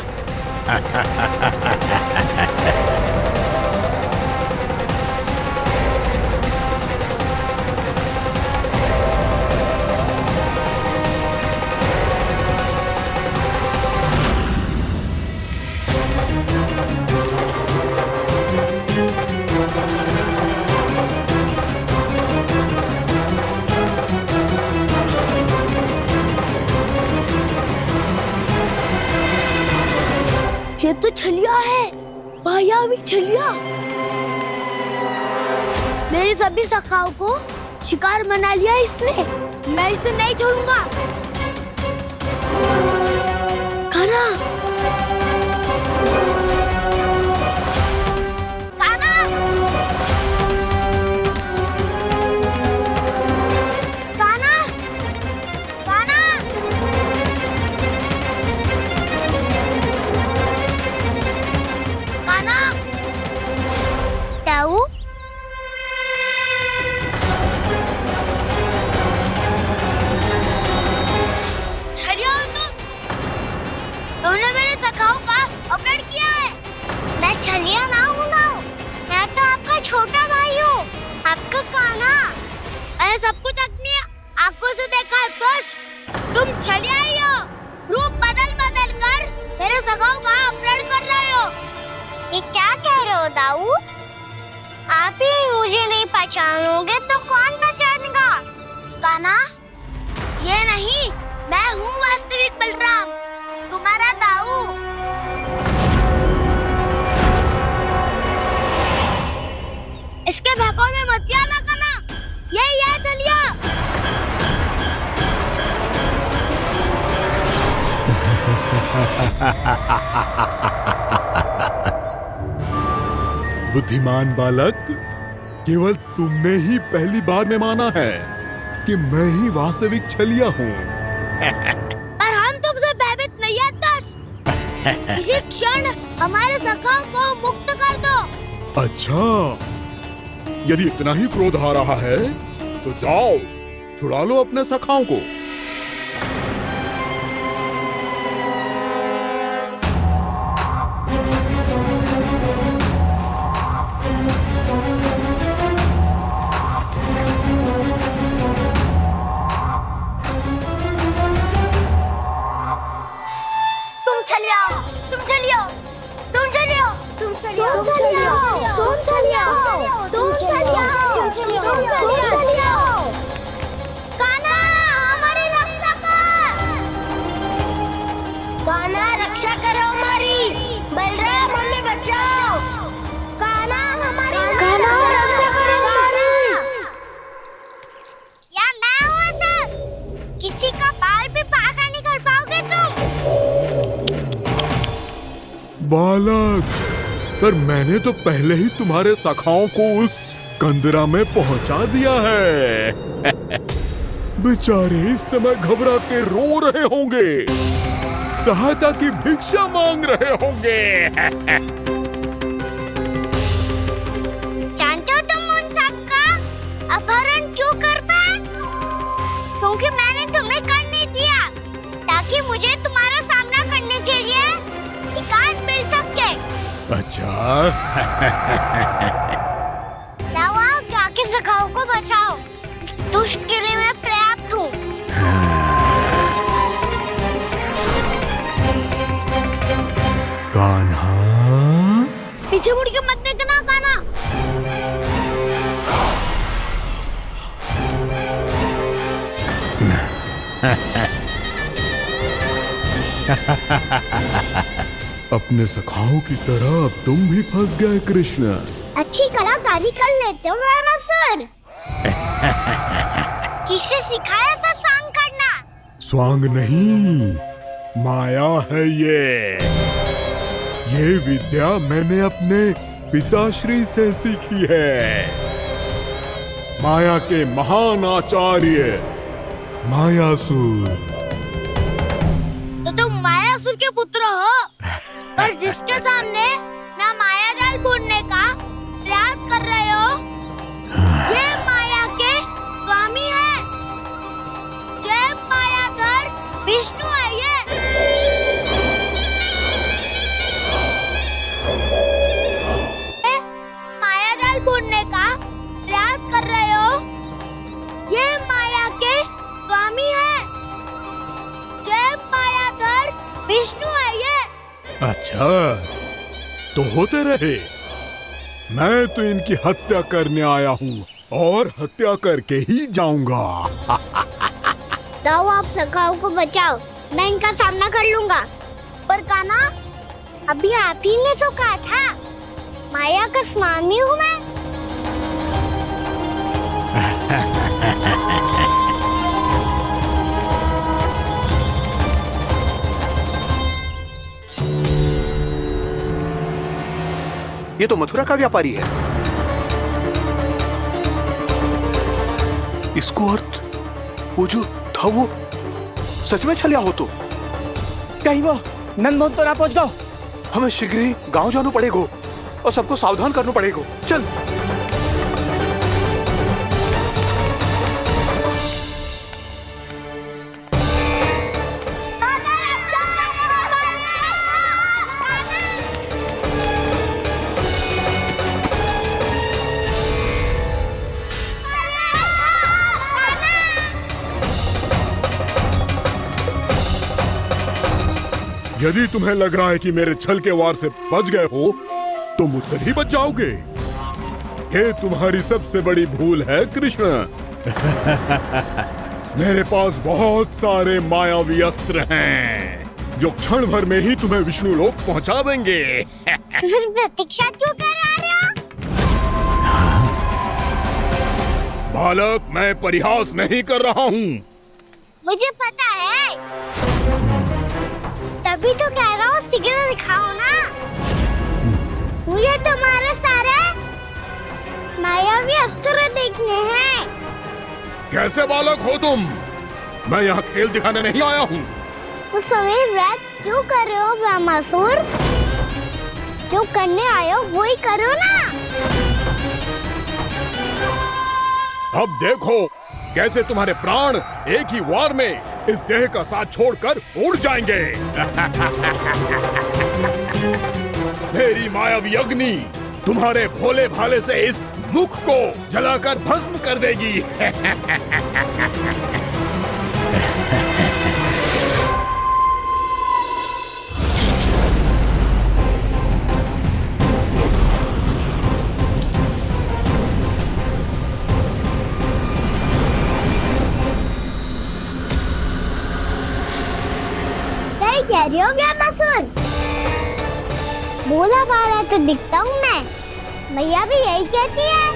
ये तो छलिया है, मायावी छलिया। मेरे सभी सखाओं को शिकार बना लिया इसने। मैं इसे नहीं छोड़ूंगा। कान्हा, कान्हा, कान्हा, कान्हा। कान्हा, ताऊ छलिया हो तुम। तुमने मेरे सखाओं का अपहरण किया है। मैं छलिया ना हूँ ना, मैं तो आपका छोटा भाई हूँ, आपका कान्हा। मैंने सब कुछ अपनी आंखों से देखा है। बस तुम छलिया ही हो। रूप बदल बदल कर मेरे सखाओं का अपहरण कर रहे हो। ये क्या कह रहे हो दाऊ? आप ही मुझे नहीं पहचानोगे तो कौन पहचानेगा? कान्हा, ये नहीं, मैं हूँ वास्तविक बलराम, तुम्हारा दाऊ। इसके भौंकों में मत आना कान्हा। ये चलिए। बुद्धिमान बालक, केवल तुमने ही पहली बार में माना है कि मैं ही वास्तविक छलिया हूँ। पर हम तुमसे भयभीत नहीं है दस। इसी क्षण हमारे सखाओं को मुक्त कर दो। अच्छा, यदि इतना ही क्रोध आ रहा है तो जाओ, छुड़ा लो अपने सखाओं को। बालक, पर मैंने तो पहले ही तुम्हारे सखाओं को उस कंदरा में पहुंचा दिया है। बेचारे इस समय घबरा के रो रहे होंगे, सहायता की भिक्षा मांग रहे होंगे। जानते हो तुम उन सबका अपहरण क्यों कर पाए? क्योंकि मैंने तुम्हें कर नहीं दिया, ताकि मुझे तुम्हारा सामना करने के लिए एकांत मिल सके। अच्छा। जाओ, आप जाके सखाओं को बचाओ। दुष्ट के लिए मैं पर्याप्त हूँ। कान्हा, पीछे मुड़ के मत देखना कान्हा। अपने सखाओं की तरह अब तुम भी फंस गए कृष्ण। अच्छी कलाकारी कर लेते हो मेरा सर। किसे सिखाया ऐसा स्वांग करना? स्वांग नहीं, माया है ये विद्या मैंने अपने पिताश्री से सीखी है। माया के महान आचार्य मायासुर। तो तुम मायासुर के पुत्र हो, पर जिसके सामने ना माया जाल बुनने का प्रयास कर रहे हो, ये माया के स्वामी है। अच्छा, तो होते रहे। मैं तो इनकी हत्या करने आया हूँ और हत्या करके ही जाऊंगा। दाओ, आप सखाओ को बचाओ, मैं इनका सामना कर लूंगा। पर कान्हा, अभी आप ही ने तो कहा था माया का स्वामी हूँ मैं। ये तो मथुरा का व्यापारी है। इसको अर्थ वो जो था वो सच में छलिया हो तो कहीं वो नंदमोहन तो ना पहुंच गो। हमें शीघ्र ही गांव जाना पड़ेगा और सबको सावधान करना पड़ेगा। चल। यदि तुम्हें लग रहा है कि मेरे छल के वार से बच गए हो तो मुझसे भी बच जाओगे। ये तुम्हारी सबसे बड़ी भूल है कृष्ण। मेरे पास बहुत सारे मायावी अस्त्र हैं जो क्षण भर में ही तुम्हें विष्णु लोक पहुंचा देंगे। तो फिर प्रतीक्षा क्यों कर रहे हो? बालक, मैं परिहास नहीं कर रहा हूँ। मुझे पता है, तभी तो कह रहा हूँ शीघ्र दिखाओ ना। मुझे तुम्हारे सारे मायावी अस्त्र देखने हैं। कैसे बालक हो तुम? मैं यहाँ खेल दिखाने नहीं आया हूँ। उस समय वैद क्यों कर रहे हो ब्रह्मासुर? जो करने आए हो वो ही करो ना। अब देखो कैसे तुम्हारे प्राण एक ही वार में इस देह का साथ छोड़कर उड़ जाएंगे। मेरी मायावी अग्नि तुम्हारे भोले भाले से इस मुख को जलाकर भस्म कर देगी। कह रही हो ब्रह्मासुर? भोला भाला तो दिखता हूँ मैं। मैया भी यही कहती है।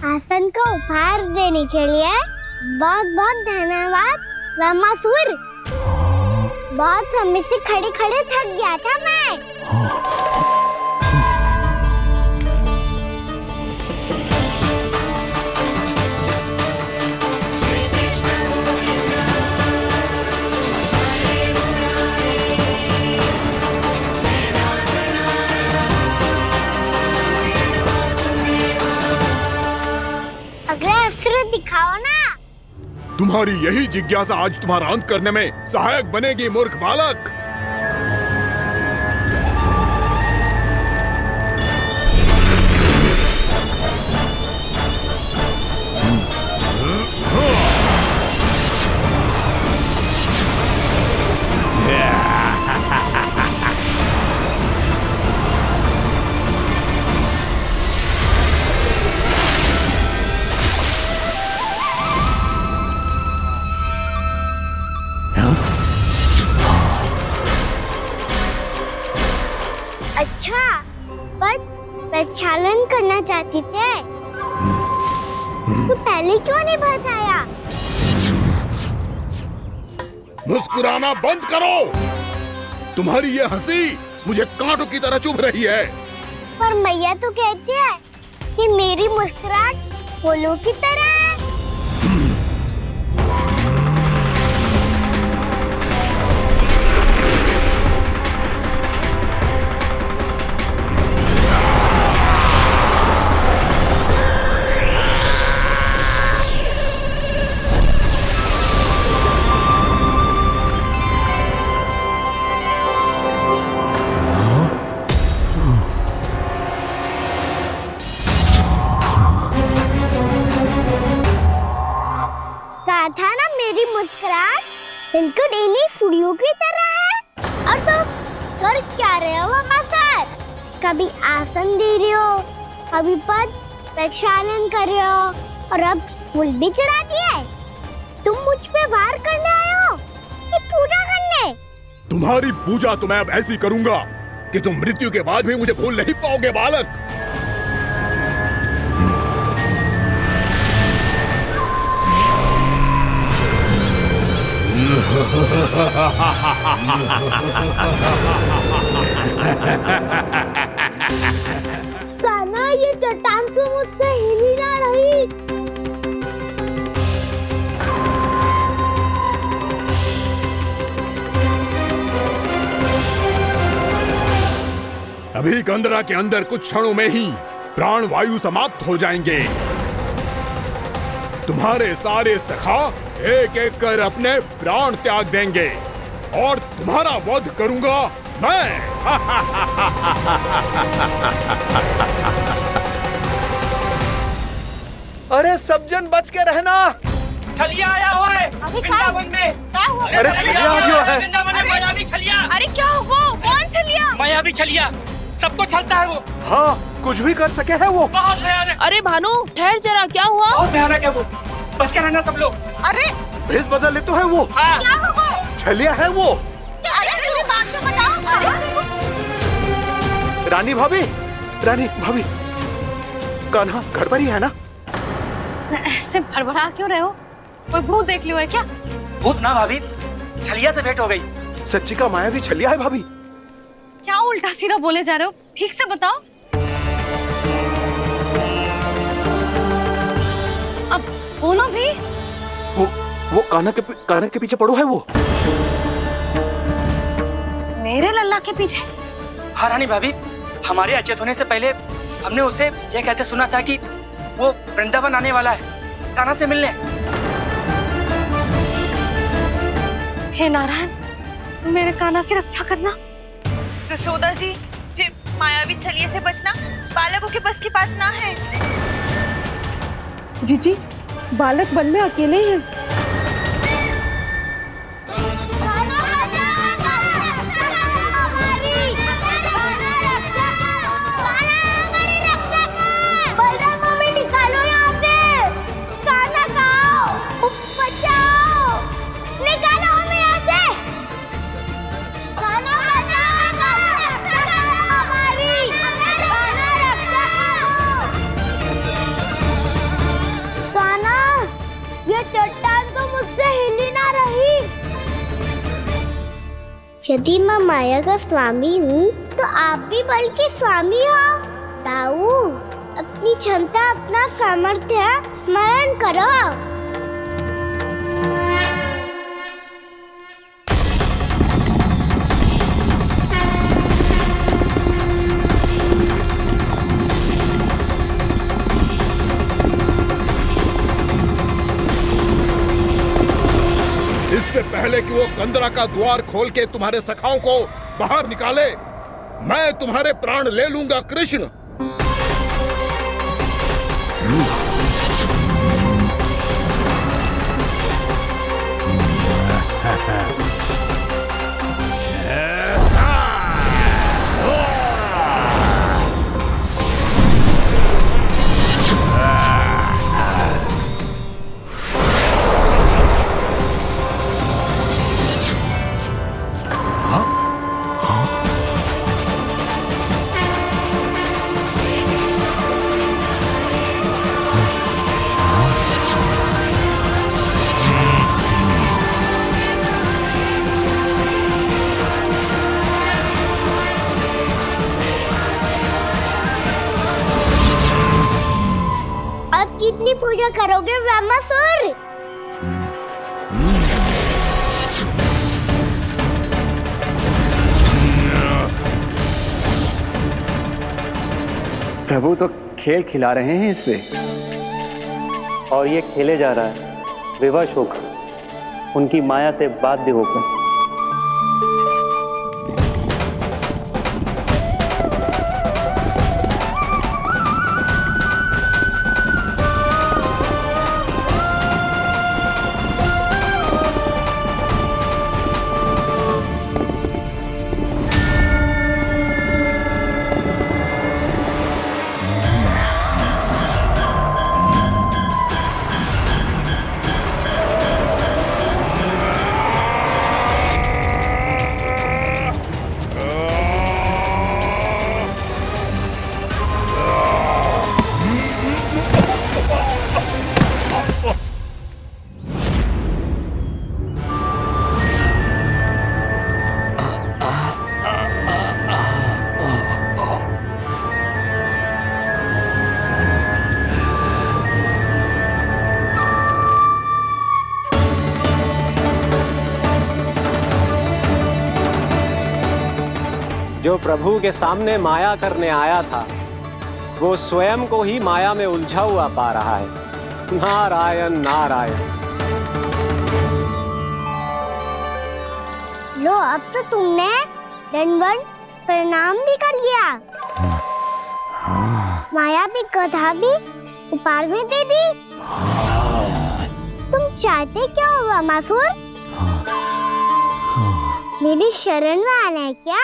आसन को उपहार देने के लिए बहुत बहुत धन्यवाद ब्रह्मासुर। बहुत समय से खड़े खड़े थक गया था मैं। अगला अस्त्र दिखाओ ना। तुम्हारी यही जिज्ञासा आज तुम्हारा अंत करने में सहायक बनेगी मूर्ख बालक। अच्छा, पर प्रक्षालन करना चाहती थे तो पहले क्यों नहीं बताया? मुस्कुराना बंद करो। तुम्हारी ये हंसी मुझे कांटों की तरह चुभ रही है। पर मैया तो कहती है कि मेरी मुस्कुराहट फूलों की तरह है। कहा था ना मेरी मुस्कुराहट बिल्कुल इन्हीं फूलों की तरह है। और तुम कर क्या रहे हो वहाँ सर? कभी आसन दे रहे हो, कभी पद प्रक्षालन कर रहे हो और अब फूल भी चढ़ा दिया है। तुम मुझ पे वार करने आए हो कि पूजा करने? तुम्हारी पूजा तो मैं अब ऐसी करूंगा कि तुम मृत्यु के बाद भी मुझे भूल नहीं पाओगे बालक। कान्हा, ये चट्टान तो मुझसे हिल ही ना रही। अभी कंदरा के अंदर कुछ क्षणों में ही प्राण वायु समाप्त हो जाएंगे। तुम्हारे सारे सखा एक एक कर अपने प्राण त्याग देंगे और तुम्हारा वध करूंगा मैं। अरे सब जन बच के रहना। छलिया आया हुआ है वृंदावन में। अरे छलिया आ गया है। वृंदावन में मायावी छलिया। अरे क्या हुआ? कौन छलिया? मायावी छलिया, सबको छलता है वो। हाँ, कुछ भी कर सके है वो। बहुत भयानक। अरे भानु ठहर जरा, क्या हुआ? बहुत भयानक है वो, बच के रहना सब लोग। अरे भेष बदल ले तो है वो। हाँ। क्या हुआ? छलिया है वो। अरे मेरी बात तो बताओ। रानी भाभी, रानी भाभी, कान्हा घर पर ही है ना? ऐसे भड़बड़ा क्यों रहे हो? कोई भूत देख लियो है क्या? भूत ना भाभी, छलिया से भेंट हो गई। सच्ची का मायावी छलिया है भाभी। क्या उल्टा सीधा बोले जा रहे हो? ठीक से बताओ। अब बोलो भी। वो कान्हा के पीछे पड़ो है वो। मेरे लल्ला के पीछे? हाँ रानी भाभी, हमारे अचेत होने से पहले हमने उसे ये कहते सुना था कि वो वृंदावन आने वाला है कान्हा से मिलने। हे नारायण, मेरे कान्हा की रक्षा करना। जसोदा जी, मायावी छलिए से बचना बालकों के बस की बात ना है। जीजी, बालक वन में अकेले हैं। यदि मैं माया का स्वामी हूँ तो आप भी बल के स्वामी हो। ताऊ, अपनी क्षमता, अपना सामर्थ्य स्मरण करो। इससे पहले कि वो कंदरा का द्वार खोल के तुम्हारे सखाओं को बाहर निकाले, मैं तुम्हारे प्राण ले लूंगा कृष्ण। अब कितनी पूजा करोगे ब्रह्मासुर? प्रभु तो खेल खिला रहे हैं इससे, और ये खेले जा रहा है विवश होकर, उनकी माया से बाध्य होकर। जो प्रभु के सामने माया करने आया था वो स्वयं को ही माया में उलझा हुआ पा रहा है। नारायण नारायण। लो अब तो तुमने दंडवत प्रणाम भी कर लिया, माया भी कथा भी उपार भी दे दी। तुम चाहते क्या हो वामासुर? मेरी शरण में आना है क्या?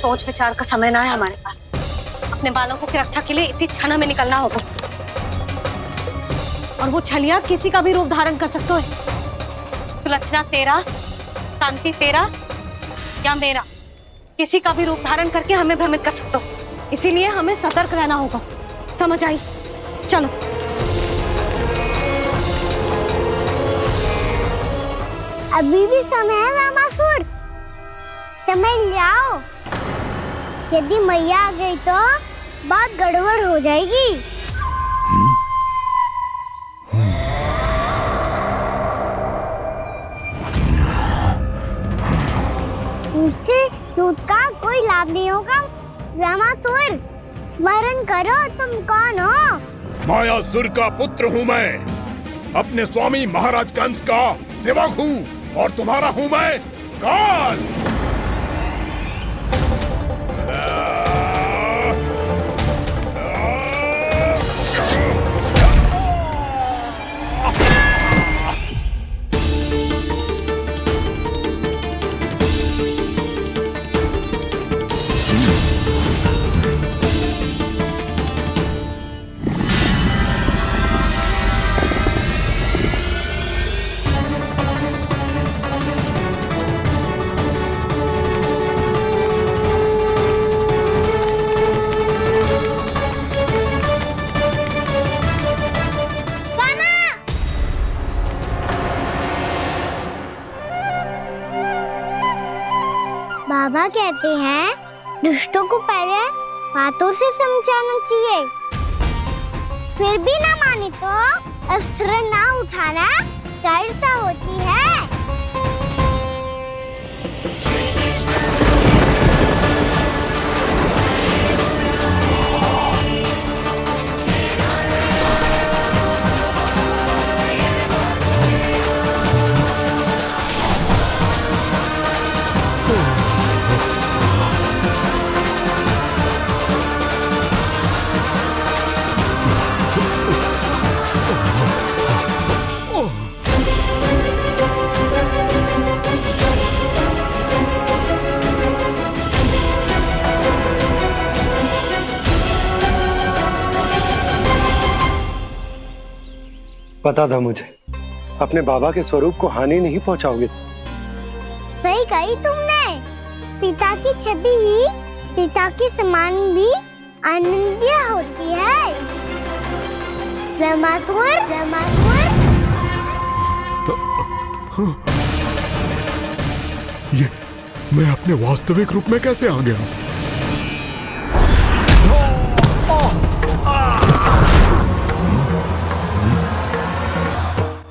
सोच विचार का समय ना है हमारे पास। अपने बालकों की रक्षा के लिए इसी क्षण में निकलना होगा। और वो छलिया किसी का भी रूप धारण कर सकते है। सुलक्षणा तेरा, शांति तेरा या मेरा, किसी का भी रूप धारण करके हमें भ्रमित कर सकते हो। इसीलिए हमें सतर्क रहना होगा। समझ आई? चलो। अभी भी समय है वामासुर, समय लाओ। यदि मैया आ गई तो बात गड़बड़ हो जाएगी। मुझसे दूध का कोई लाभ नहीं होगा। वामासुर, स्मरण करो तुम कौन हो? मायासुर का पुत्र हूँ मैं, अपने स्वामी महाराज कंस का सेवक हूँ, और तुम्हारा हूँ मैं काल। बाबा कहते हैं दुष्टों को पहले बातों से समझाना चाहिए, फिर भी ना माने तो अस्त्र ना उठाना कायरता होती है। पता था मुझे, अपने बाबा के स्वरूप को हानि नहीं पहुंचाओगे। सही कही तुमने। पिता की छवि ही पिता के समान भी आनंदीय होती है। वामासुर, वामासुर। ये मैं अपने वास्तविक रूप में कैसे आ गया?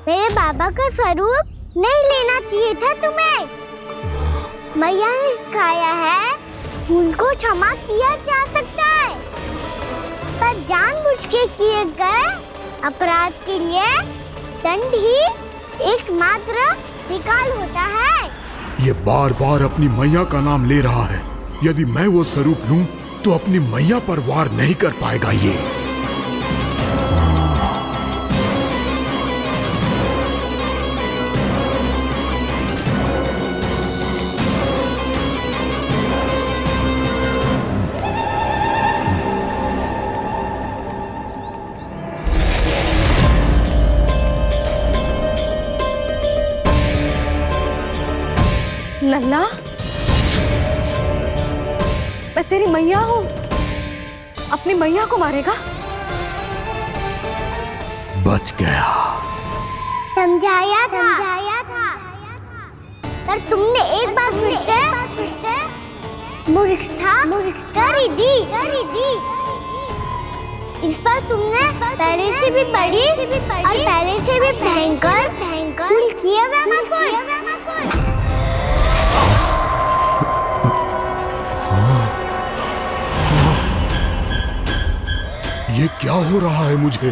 मेरे बाबा का स्वरूप नहीं लेना चाहिए था तुम्हें। मैया ने सिखाया है भूल को क्षमा किया जा सकता है, पर जानबूझ के किए गए अपराध के लिए दंड ही एकमात्र विकल्प होता है। ये बार बार अपनी मैया का नाम ले रहा है। यदि मैं वो स्वरूप लूं तो अपनी मैया पर वार नहीं कर पाएगा ये। लल्ला, मैं तेरी मैया हूँ, अपनी मैया को मारेगा? बच गया। समझाया था पर तुमने एक बार फिर से मूर्खता कर ही दी। इस पर तुमने पहले से भी बड़ी और पहले से भी भयंकर भूल किया ये क्या हो रहा है मुझे?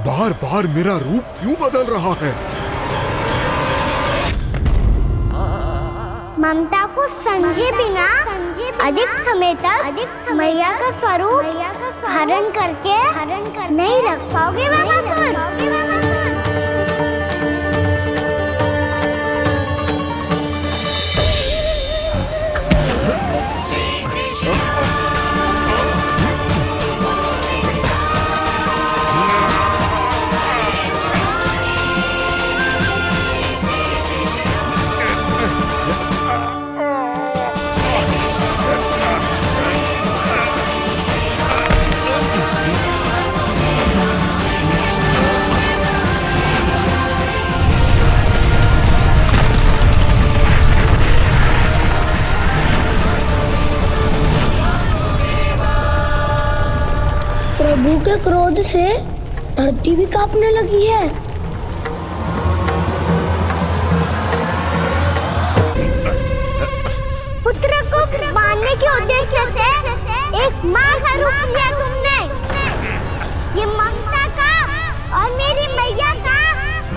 बार बार मेरा रूप क्यों बदल रहा है? ममता को समझे बिना अधिक समय तक मैया का स्वरूप हरण करके नहीं रख पाओगे प्रभु के क्रोध से धरती भी कांपने लगी है। पुत्र को मारने के उद्देश्य से एक मां का रूप लिया तुमने। ये ममता का और मेरी मैया का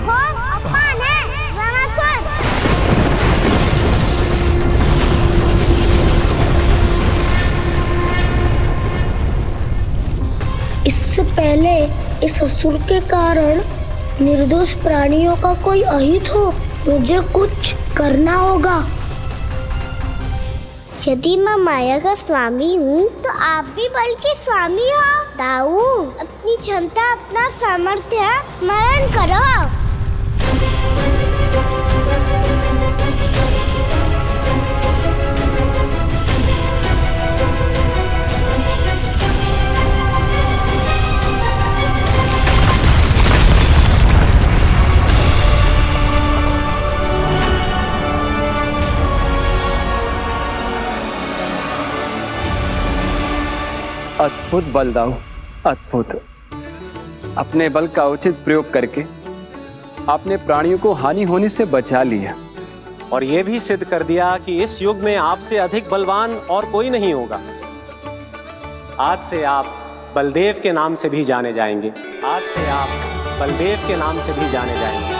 घोर अपमान है रावणासुर। इससे पहले इस असुर के कारण निर्दोष प्राणियों का कोई अहित हो, मुझे कुछ करना होगा। यदि मैं माया का स्वामी हूँ तो आप भी बल के स्वामी हो। दाऊ, अपनी क्षमता अपना सामर्थ्य स्मरण करो। अद्भुत बलदाऊ, अद्भुत। अपने बल का उचित प्रयोग करके आपने प्राणियों को हानि होने से बचा लिया और ये भी सिद्ध कर दिया कि इस युग में आपसे अधिक बलवान और कोई नहीं होगा। आज से आप बलदेव के नाम से भी जाने जाएंगे। आज से आप बलदेव के नाम से भी जाने जाएंगे।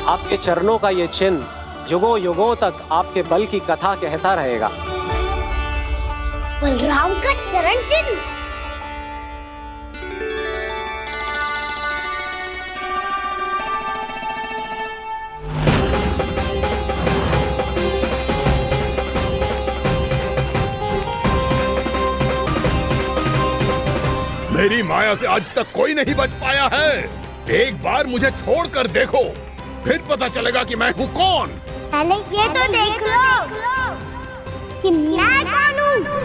आपके चरणों का ये चिन्ह युगों युगों तक आपके बल की कथा कहता रहेगा। बलराम का चरण चिन्ह। मेरी माया से आज तक कोई नहीं बच पाया है। एक बार मुझे छोड़कर देखो, फिर पता चलेगा कि मैं हूँ कौन। पहले ये तो देख लो कि मैं कौन हूँ।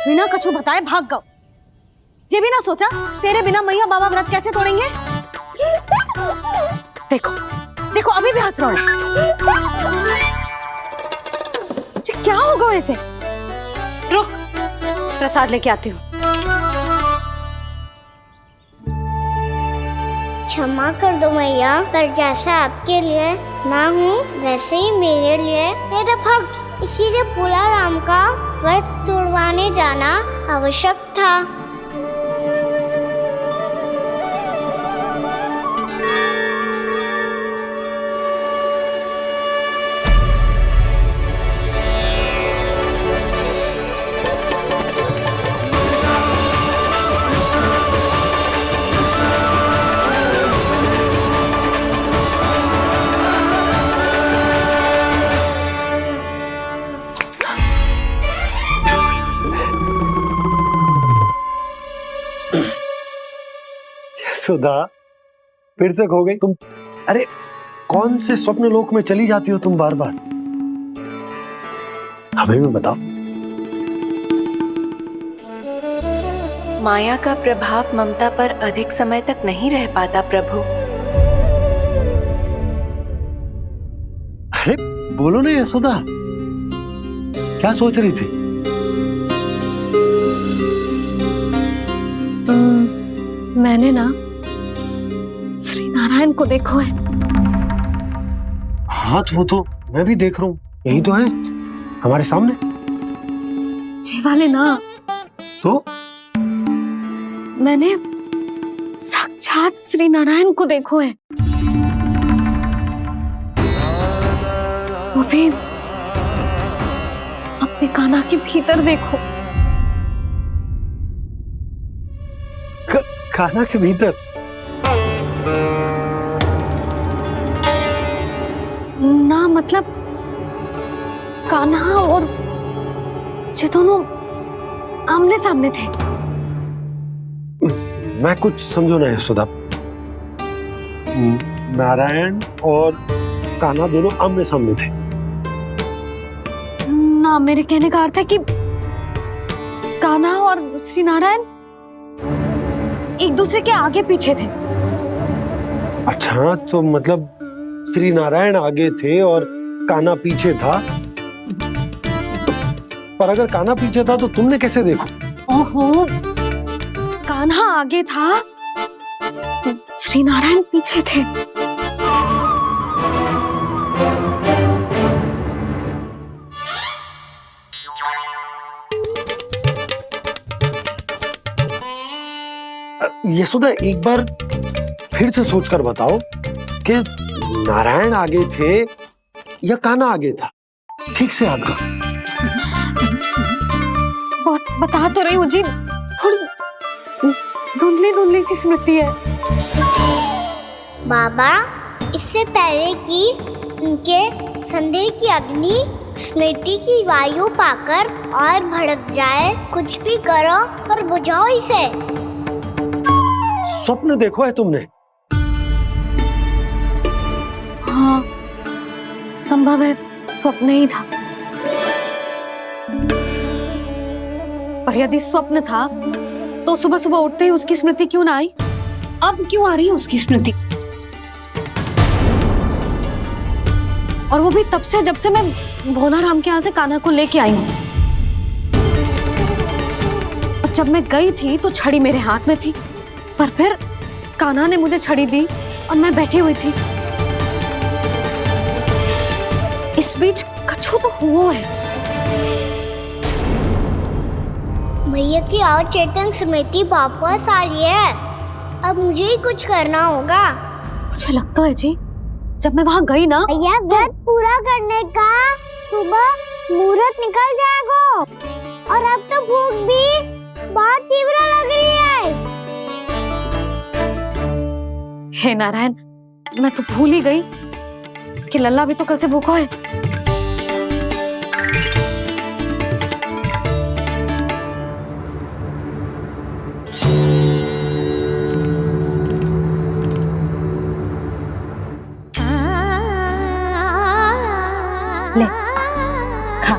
बिना कछु बताए भाग गओ। ये भी ना सोचा तेरे बिना मैया बाबा व्रत कैसे तोड़ेंगे। देखो देखो अभी भी हंस रहा है। क्या होगा वैसे? रुक, प्रसाद लेके आती हूँ। क्षमा कर दो मैया, पर जैसा आपके लिए मैं हूँ वैसे ही मेरे लिए मेरा भक्त, इसीलिए भोला राम का व्रत तोड़वाने जाना आवश्यक था। सुधा, फिर से खो गई तुम। अरे कौन से स्वप्न लोक में चली जाती हो तुम बार बार? हमें भी बताओ। माया का प्रभाव ममता पर अधिक समय तक नहीं रह पाता प्रभु। अरे बोलो ना यशोदा, क्या सोच रही थी? मैंने ना श्री नारायण को देखो है। हाँ वो तो मैं भी देख रहा हूँ, यही तो है हमारे सामने। ये वाले ना, तो मैंने साक्षात श्री नारायण को देखो है, वो भी अपने कान्हा के भीतर देखो। कान्हा के भीतर? ना मतलब कान्हा और ये दोनों आमने सामने थे। मैं कुछ समझो ना यशोदा। नारायण और कान्हा दोनों आमने सामने थे? ना, मेरे कहने का अर्थ है कि कान्हा और श्री नारायण एक दूसरे के आगे पीछे थे। अच्छा, तो मतलब श्री नारायण आगे थे और कान्हा पीछे था। पर अगर कान्हा पीछे था तो तुमने कैसे देखा? ओहो, कान्हा आगे था, श्री नारायण पीछे थे। यशोदा, एक बार फिर से सोचकर बताओ कि नारायण आगे थे या कान्हा आगे था? ठीक से याद कर। बहुत बता तो रही हूँ जी, थोड़ी धुंधली धुंधली सी स्मृति है। बाबा, इससे पहले कि उनके संदेह की अग्नि स्मृति की वायु पाकर और भड़क जाए, कुछ भी करो और बुझाओ इसे। स्वप्न देखो है तुमने? हाँ, संभव है स्वप्न ही था। पर यदि स्वप्न था तो सुबह सुबह उठते ही उसकी स्मृति क्यों ना आई? अब क्यों आ रही है उसकी स्मृति? और वो भी तब से जब से मैं भोला राम के यहाँ से कान्हा को लेके आई हूँ। और जब मैं गई थी तो छड़ी मेरे हाथ में थी, पर फिर कान्हा ने मुझे छड़ी दी और मैं बैठी हुई थी। इस बीच कछु तो हुआ है। भैया की अचेतन स्मृति वापस आ रही है। अब मुझे ही कुछ करना होगा। मुझे लगता है जी, जब मैं वहाँ गई ना, भैया व्रत पूरा करने का सुबह मुहूर्त निकल जाएगा और अब तो भूख भी बहुत तीव्र लग रही है। हे नारायण, मैं तो भूल ही गई कि लल्ला भी तो कल से भूखा है। ले खा।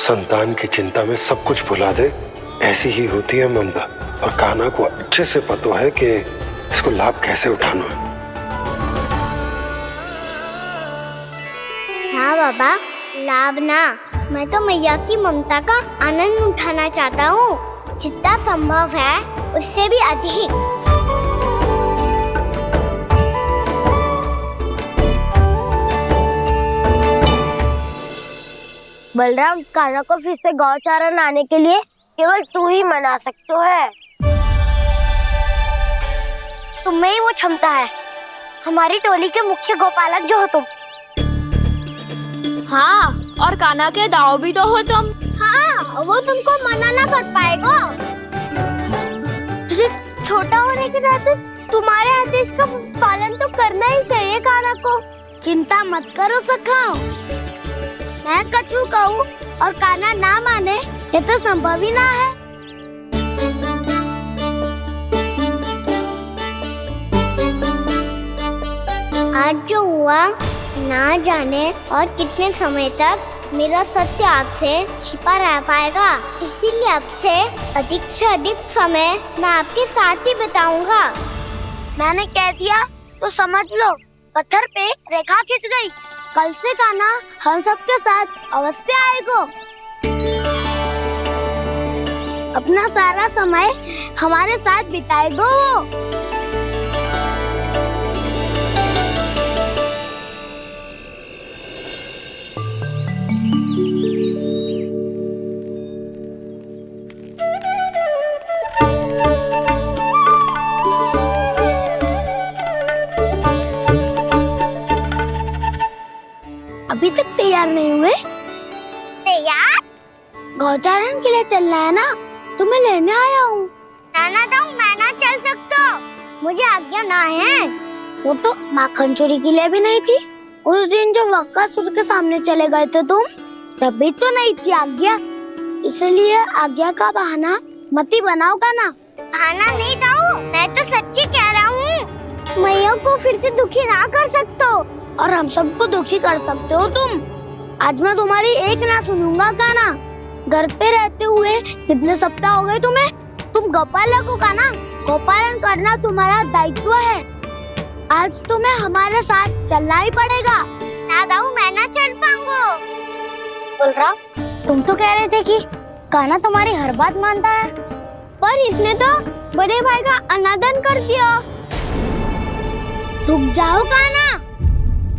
संतान की चिंता में सब कुछ भुला दे, ऐसी ही होती है ममता। और कान्हा को अच्छे से पता है कि इसको लाभ कैसे उठाना है। ना बाबा, लाभ ना, मैं तो मैया की ममता का आनंद उठाना चाहता हूँ, जितना संभव है उससे भी अधिक। बलराम, कान्हा को फिर से गौचारण आने के लिए केवल तू ही मना सकते है। तुम्हें ही वो क्षमता है, हमारी टोली के मुख्य गोपालक जो हो तुम। हाँ, और कान्हा के दाव भी तो हो तुम। हाँ, वो तुमको मना ना कर पाएगा। छोटा होने के नाते तुम्हारे आदेश का पालन तो करना ही चाहिए कान्हा को। चिंता मत करो सखा, मैं कछु कहूँ और कान्हा ना माने, ये तो संभव ही ना है। आज जो हुआ ना जाने और कितने समय तक मेरा सत्य आपसे छिपा रह पाएगा, इसीलिए आपसे अधिक से अधिक समय मैं आपके साथ ही बिताऊंगा। मैंने कह दिया तो समझ लो, पत्थर पे रेखा खिंच गई। कल से कान्हा हम सबके साथ अवश्य आएगा। अपना सारा समय हमारे साथ बिताएगा वो। अभी तक तैयार नहीं हुए? तैयार? गौचारण के लिए चलना है ना, तुम्हें लेने आया हूँ। नाना तो मैं ना चल सकता, मुझे आज्ञा ना है। वो तो माखन चोरी के लिए भी नहीं थी। उस दिन जो वक्कासुर के सामने चले गए थे तुम, तभी तो नहीं थी आज्ञा। इसलिए आज्ञा का बहाना मत ही बनाओ ना। बहाना नहीं दाऊ, मैं तो सच्ची कह रहा हूँ। मैया को फिर से दुखी ना कर सकते हो और हम सबको दुखी कर सकते हो तुम। आज मैं तुम्हारी एक ना सुनूंगा कान्हा। घर पे रहते हुए कितने सप्ताह हो गए तुम्हें? तुम गोपालक हो कान्हा, गोपालन करना तुम्हारा दायित्व है। आज तुम्हें हमारे साथ चलना ही पड़ेगा। ना दाऊ, मैं ना चल पाऊंगा। बलराम, तुम तो कह रहे थे कि कान्हा तुम्हारी हर बात मानता है, पर इसने तो बड़े भाई का अनादर कर दिया। रुक जाओ कान्हा,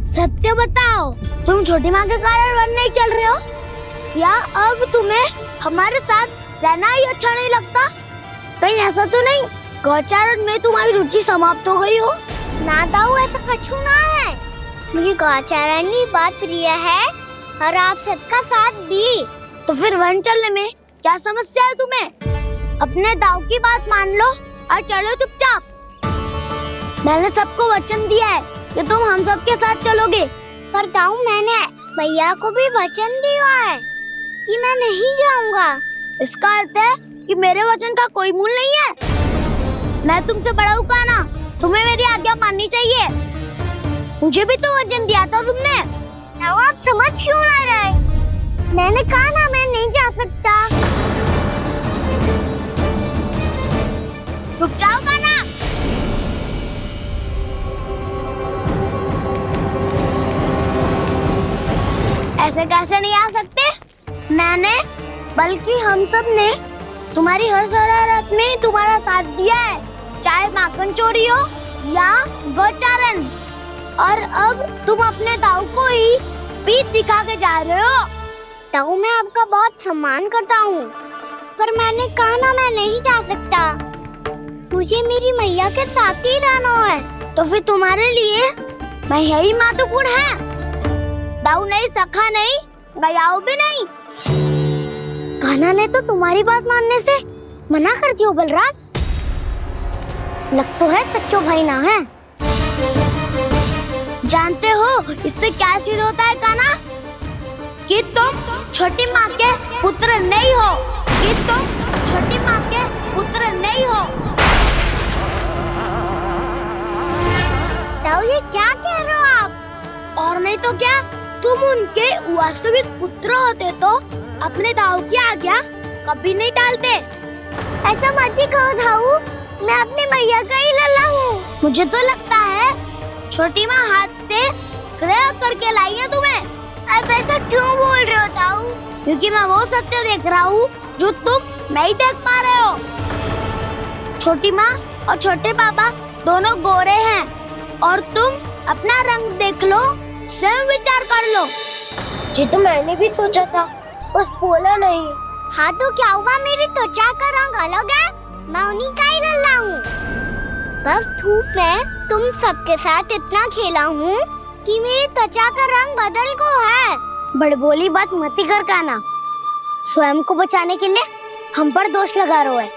सत्य बताओ, तुम छोटी माँ के कारण वन नहीं चल रहे हो या अब तुम्हें हमारे साथ रहना ही अच्छा नहीं लगता? कहीं ऐसा तो नहीं गौचारण में तुम्हारी रुचि समाप्त हो गई हो? ना दाऊ, ऐसा कछु ना है। मुझे गौचारण की बात प्रिय है और आप सबका साथ भी। तो फिर वन चलने में क्या समस्या है तुम्हें? अपने दाऊ की बात मान लो और चलो चुपचाप। मैंने सबको वचन दिया है कि तुम हम सबके साथ चलोगे। पर दाऊ, मैंने भैया को भी वचन दिया है कि मैं नहीं जाऊंगा। इसका अर्थ है कि मेरे वचन का कोई मूल नहीं है। मैं तुमसे बड़ा हूँ कान्हा, तुम्हें मेरी आज्ञा माननी चाहिए। मुझे भी तो वचन दिया था तुमने। दाऊ, आप समझ क्यों ना रहे? मैंने कहा ना मैं नहीं जा सकता। रुक जाओ कान्हा। ऐसे कैसे नहीं आ सकते? मैंने बल्कि हम सब ने तुम्हारी हर शरारत में तुम्हारा साथ दिया है, चाहे माखन चोरी हो या गौचारण। और अब तुम अपने दाऊ को ही पीठ दिखा के जा रहे हो। दाऊ, मैं आपका बहुत सम्मान करता हूँ, पर मैंने कहा ना मैं नहीं जा सकता। मुझे मेरी मैया के साथ ही रहना है। तो फिर तुम्हारे लिए मैं यही महत्वपूर्ण है। दाऊ नहीं, सखा नहीं, गयाऊ भी नहीं। कान्हा ने तो तुम्हारी बात मानने से मना कर दिया बलराम। लग तो है सच्चो भाई ना है। जानते हो इससे क्या सिद्ध होता है कान्हा? कि तुम छोटी माँ के पुत्र नहीं हो, कि तुम छोटी माँ के पुत्र नहीं हो। दाऊ, ये क्या कह रहे हो आप? और नहीं तो क्या, तुम उनके वास्तविक पुत्र होते तो अपने दाऊ की आज्ञा कभी नहीं टालते। ऐसा मत ही कहो दाऊ, मैं अपनी मैया का ही लल्ला हूँ। मुझे तो लगता है छोटी माँ हाथ से ग्रह करके लाई है तुम्हें। क्योंकि मैं वो सत्य देख रहा हूँ जो तुम नहीं देख पा रहे हो। छोटी माँ और छोटे पापा दोनों गोरे हैं और तुम अपना रंग देख लो, स्वयं विचार कर लो। जी तो मैंने भी सोचा था, बस बोला नहीं। हाँ तो क्या हुआ, मेरी त्वचा का रंग अलग है, मैं उन्हीं का ही लल्ला हूँ। बस धूप में तुम सबके साथ इतना खेला हूँ कि मेरी त्वचा का रंग बदल को है। बड़बोली बात मत कर काना, स्वयं को बचाने के लिए हम पर दोष लगा रहे है।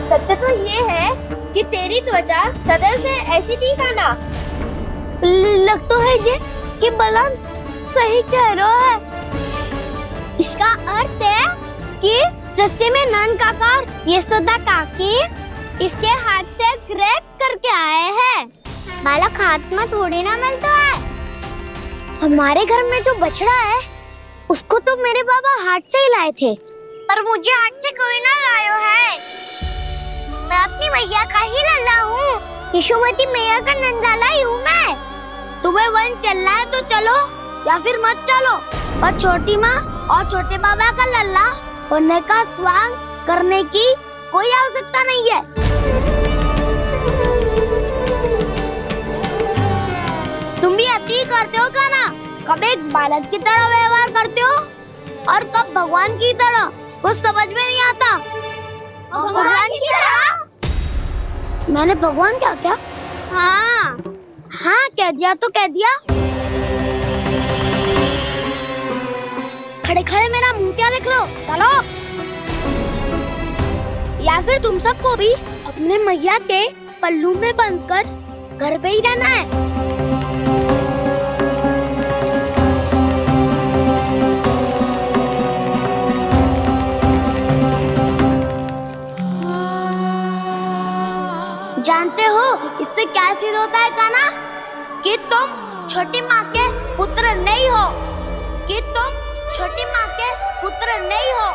सत्य तो ये है कि तेरी त्वचा सदैव से ऐसी थी काना। लग तो है ये कि बलम सही कह रहा है। इसका अर्थ है कि सस्ते में नन काका यशोदा काकी इसके हाथ से ग्रेट करके आए हैं। बालक हाथ में थोड़ी ना मिलता है। हमारे घर में जो बछड़ा है उसको तो मेरे बाबा हाथ से ही लाए थे, पर मुझे हाथ से कोई ना लायो है। मैं अपनी मैया का ही लल्ला हूँ, यशोमती मैया का नंदाला ही हूँ मैं। तुम्हें वन चलना है तो चलो या फिर मत चलो, पर छोटी माँ और छोटे बाबा का लल्ला बनने का स्वांग करने की कोई आवश्यकता नहीं है। तुम भी अति करते हो काना, कब एक बालक की तरह व्यवहार करते हो और कब भगवान की तरह, कुछ समझ में नहीं आता। भगवान की तरह? मैंने भगवान क्या क्या? हाँ हाँ कह दिया तो कह दिया। खड़े खड़े मेरा मुंह क्या देख लो, चलो। या फिर तुम सबको भी अपने मैया के पल्लू में बंधकर घर पे ही रहना है। जानते हो इससे क्या सिद्ध होता है काना? कि तुम छोटी माँ के पुत्र नहीं हो, कि तुम छोटी माँ के पुत्र नहीं हो।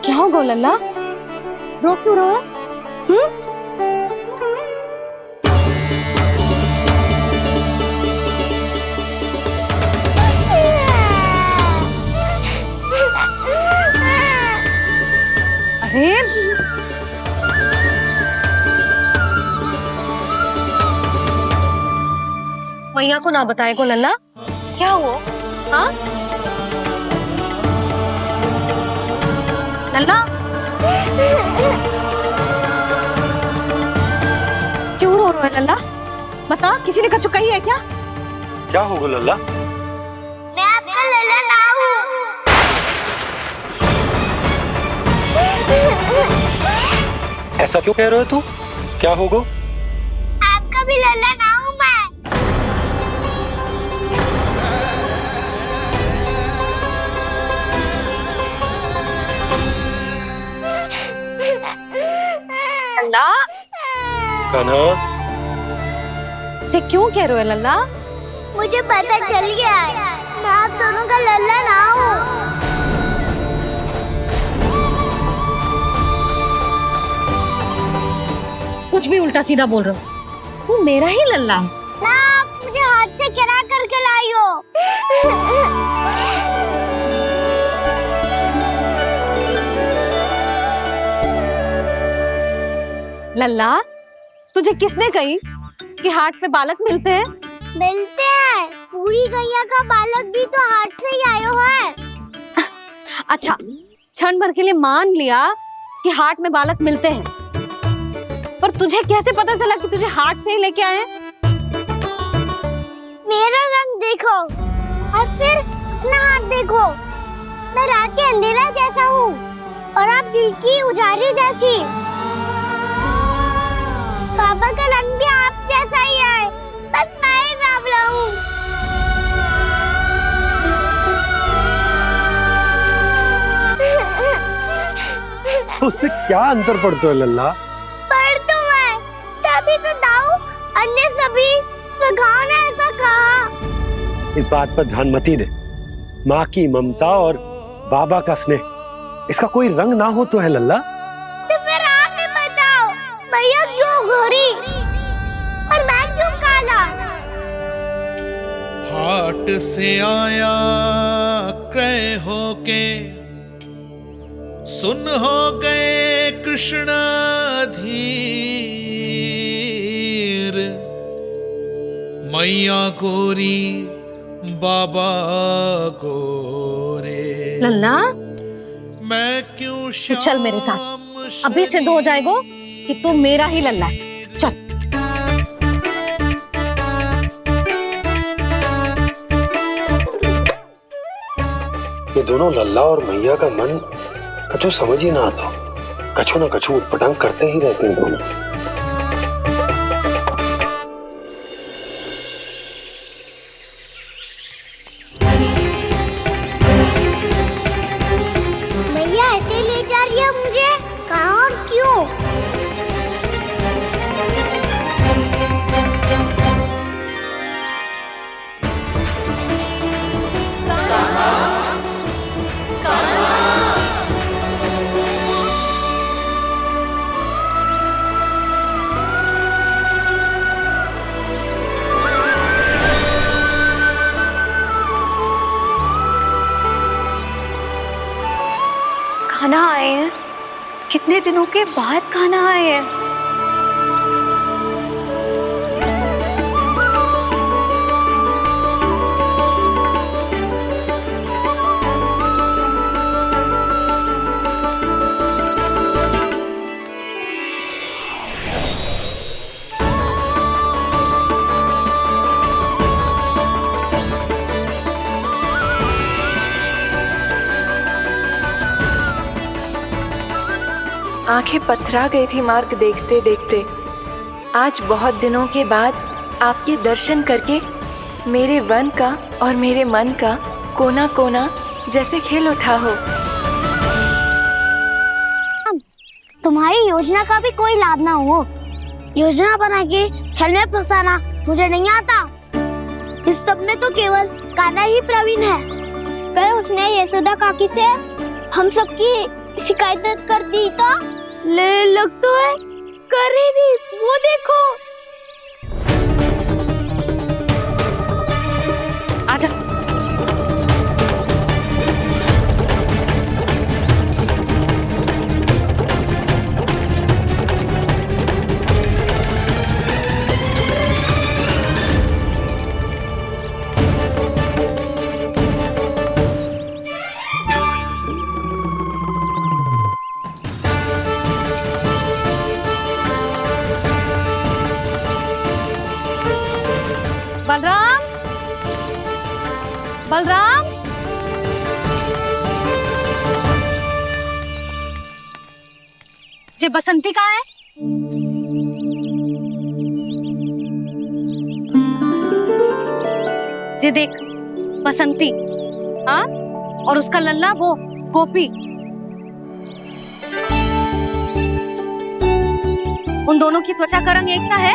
क्या हो गो लल्ला, रो क्यों रहो? अरे मैया को ना बताए को लल्ला, क्या हुआ? हाँ लल्ला, क्यों रो रहा है लल्ला? बता, किसी ने कछु कही है क्या? क्या होगा लल्ला? मैं आपका लल्ला ना हूँ। ऐसा क्यों कह रहे हो तू? क्या होगा? आपका भी लल्ला ना हूँ मैं। लल्ला, कान्हा, जे क्यों कह रहे हो लल्ला? मुझे पता चल गया है, मैं आप दोनों का लल्ला ना हूँ। कुछ भी उल्टा सीधा बोल रहे हो, तू मेरा ही लल्ला है। ना, आप मुझे हाथ से गिरा करके लाई हो। लल्ला, तुझे किसने कही कि हाट में बालक मिलते हैं? मिलते हैं, पूरी गैया का बालक भी तो हाट से ही आयो है। अच्छा, क्षण भर के लिए मान लिया कि हाट में बालक मिलते हैं, पर तुझे कैसे पता चला कि तुझे हाट से ही लेके आए? मेरा रंग देखो और फिर अपना हाथ देखो। मैं रात के अंधेरा जैसा हूँ और आप दिल की उजाली जैसी। पापा का रंग भी आप जैसा ही है, बस मैं उससे क्या अंतर पड़ता है लल्ला? पर तो मैं तभी तो दाऊ अन्य सभी सखाओ ने ऐसा कहा। इस बात पर ध्यान मत ही दे। माँ की ममता और बाबा का स्नेह, इसका कोई रंग ना हो तो है लल्ला। तो फिर आप ही बताओ, भैया क्यों गोरी और मैं क्यों काला? हाट से आया क्रय होके, सुन हो गए कृष्ण धीर, मैया गोरी बाबा गोरे। लल्ला मैं क्यों तू चल मेरे साथ, अभी सिद्ध हो जाएगा कि तू मेरा ही लल्ला है। चल। ये दोनों लल्ला और मैया का मन कछु समझ ही ना आता, कछु ना कछु उटपटांग करते ही रहते हैं दोनों। भैया ऐसे ले जा रही है मुझे, कहाँ और क्यों? खाना आए हैं, कितने दिनों के बाद खाना आए हैं। आंखें पथरा गई थी मार्ग देखते देखते। आज बहुत दिनों के बाद आपके दर्शन करके मेरे वन का और मेरे मन का कोना कोना जैसे खिल उठा हो। तुम्हारी योजना का भी कोई लाभ ना हो। योजना बना के छल में फंसाना मुझे नहीं आता। इस सब में तो केवल कान्हा ही प्रवीण है। कल उसने यशोदा काकी से हम सबकी शिकायत कर दी तो ले लग तो है कर ही दी, वो देखो। आजा। बलराम, बलराम, जी बसंती कहाँ है? जी देख बसंती, हाँ, और उसका लल्ला वो गोपी, उन दोनों की त्वचा का रंग एक सा है?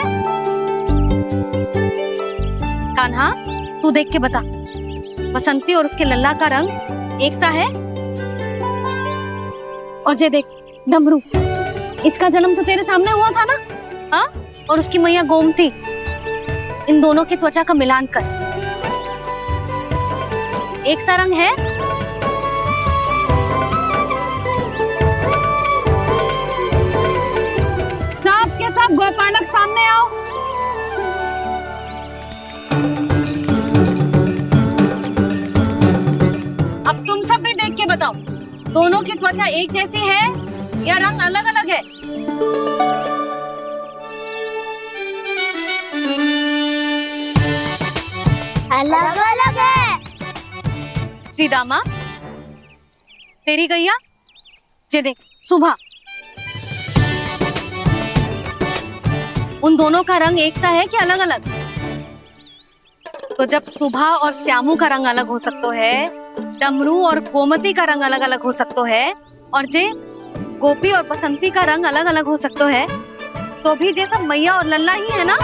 कान्हा, तू देख के बता, बसंती और उसके लल्ला का रंग एक सा है? और ये देख डमरू, इसका जन्म तो तेरे सामने हुआ था ना? हाँ, और उसकी मैया गोमती, इन दोनों की त्वचा का मिलान कर, एक सा रंग है? सब के सब गोपालक सामने आओ। अब तुम सब भी देख के बताओ, दोनों की त्वचा एक जैसी है या रंग अलग अलग है? अलग अलग है। श्रीदामा, तेरी गैया, ये देख सुबह, उन दोनों का रंग एक सा है कि अलग अलग? तो जब सुबह और श्यामू का रंग अलग हो सकता है, डमरू और गोमती का रंग अलग अलग हो सकता है, और जे गोपी और बसंती का रंग अलग अलग हो सकता है, तो भी ये सब मैया और लल्ला ही है ना।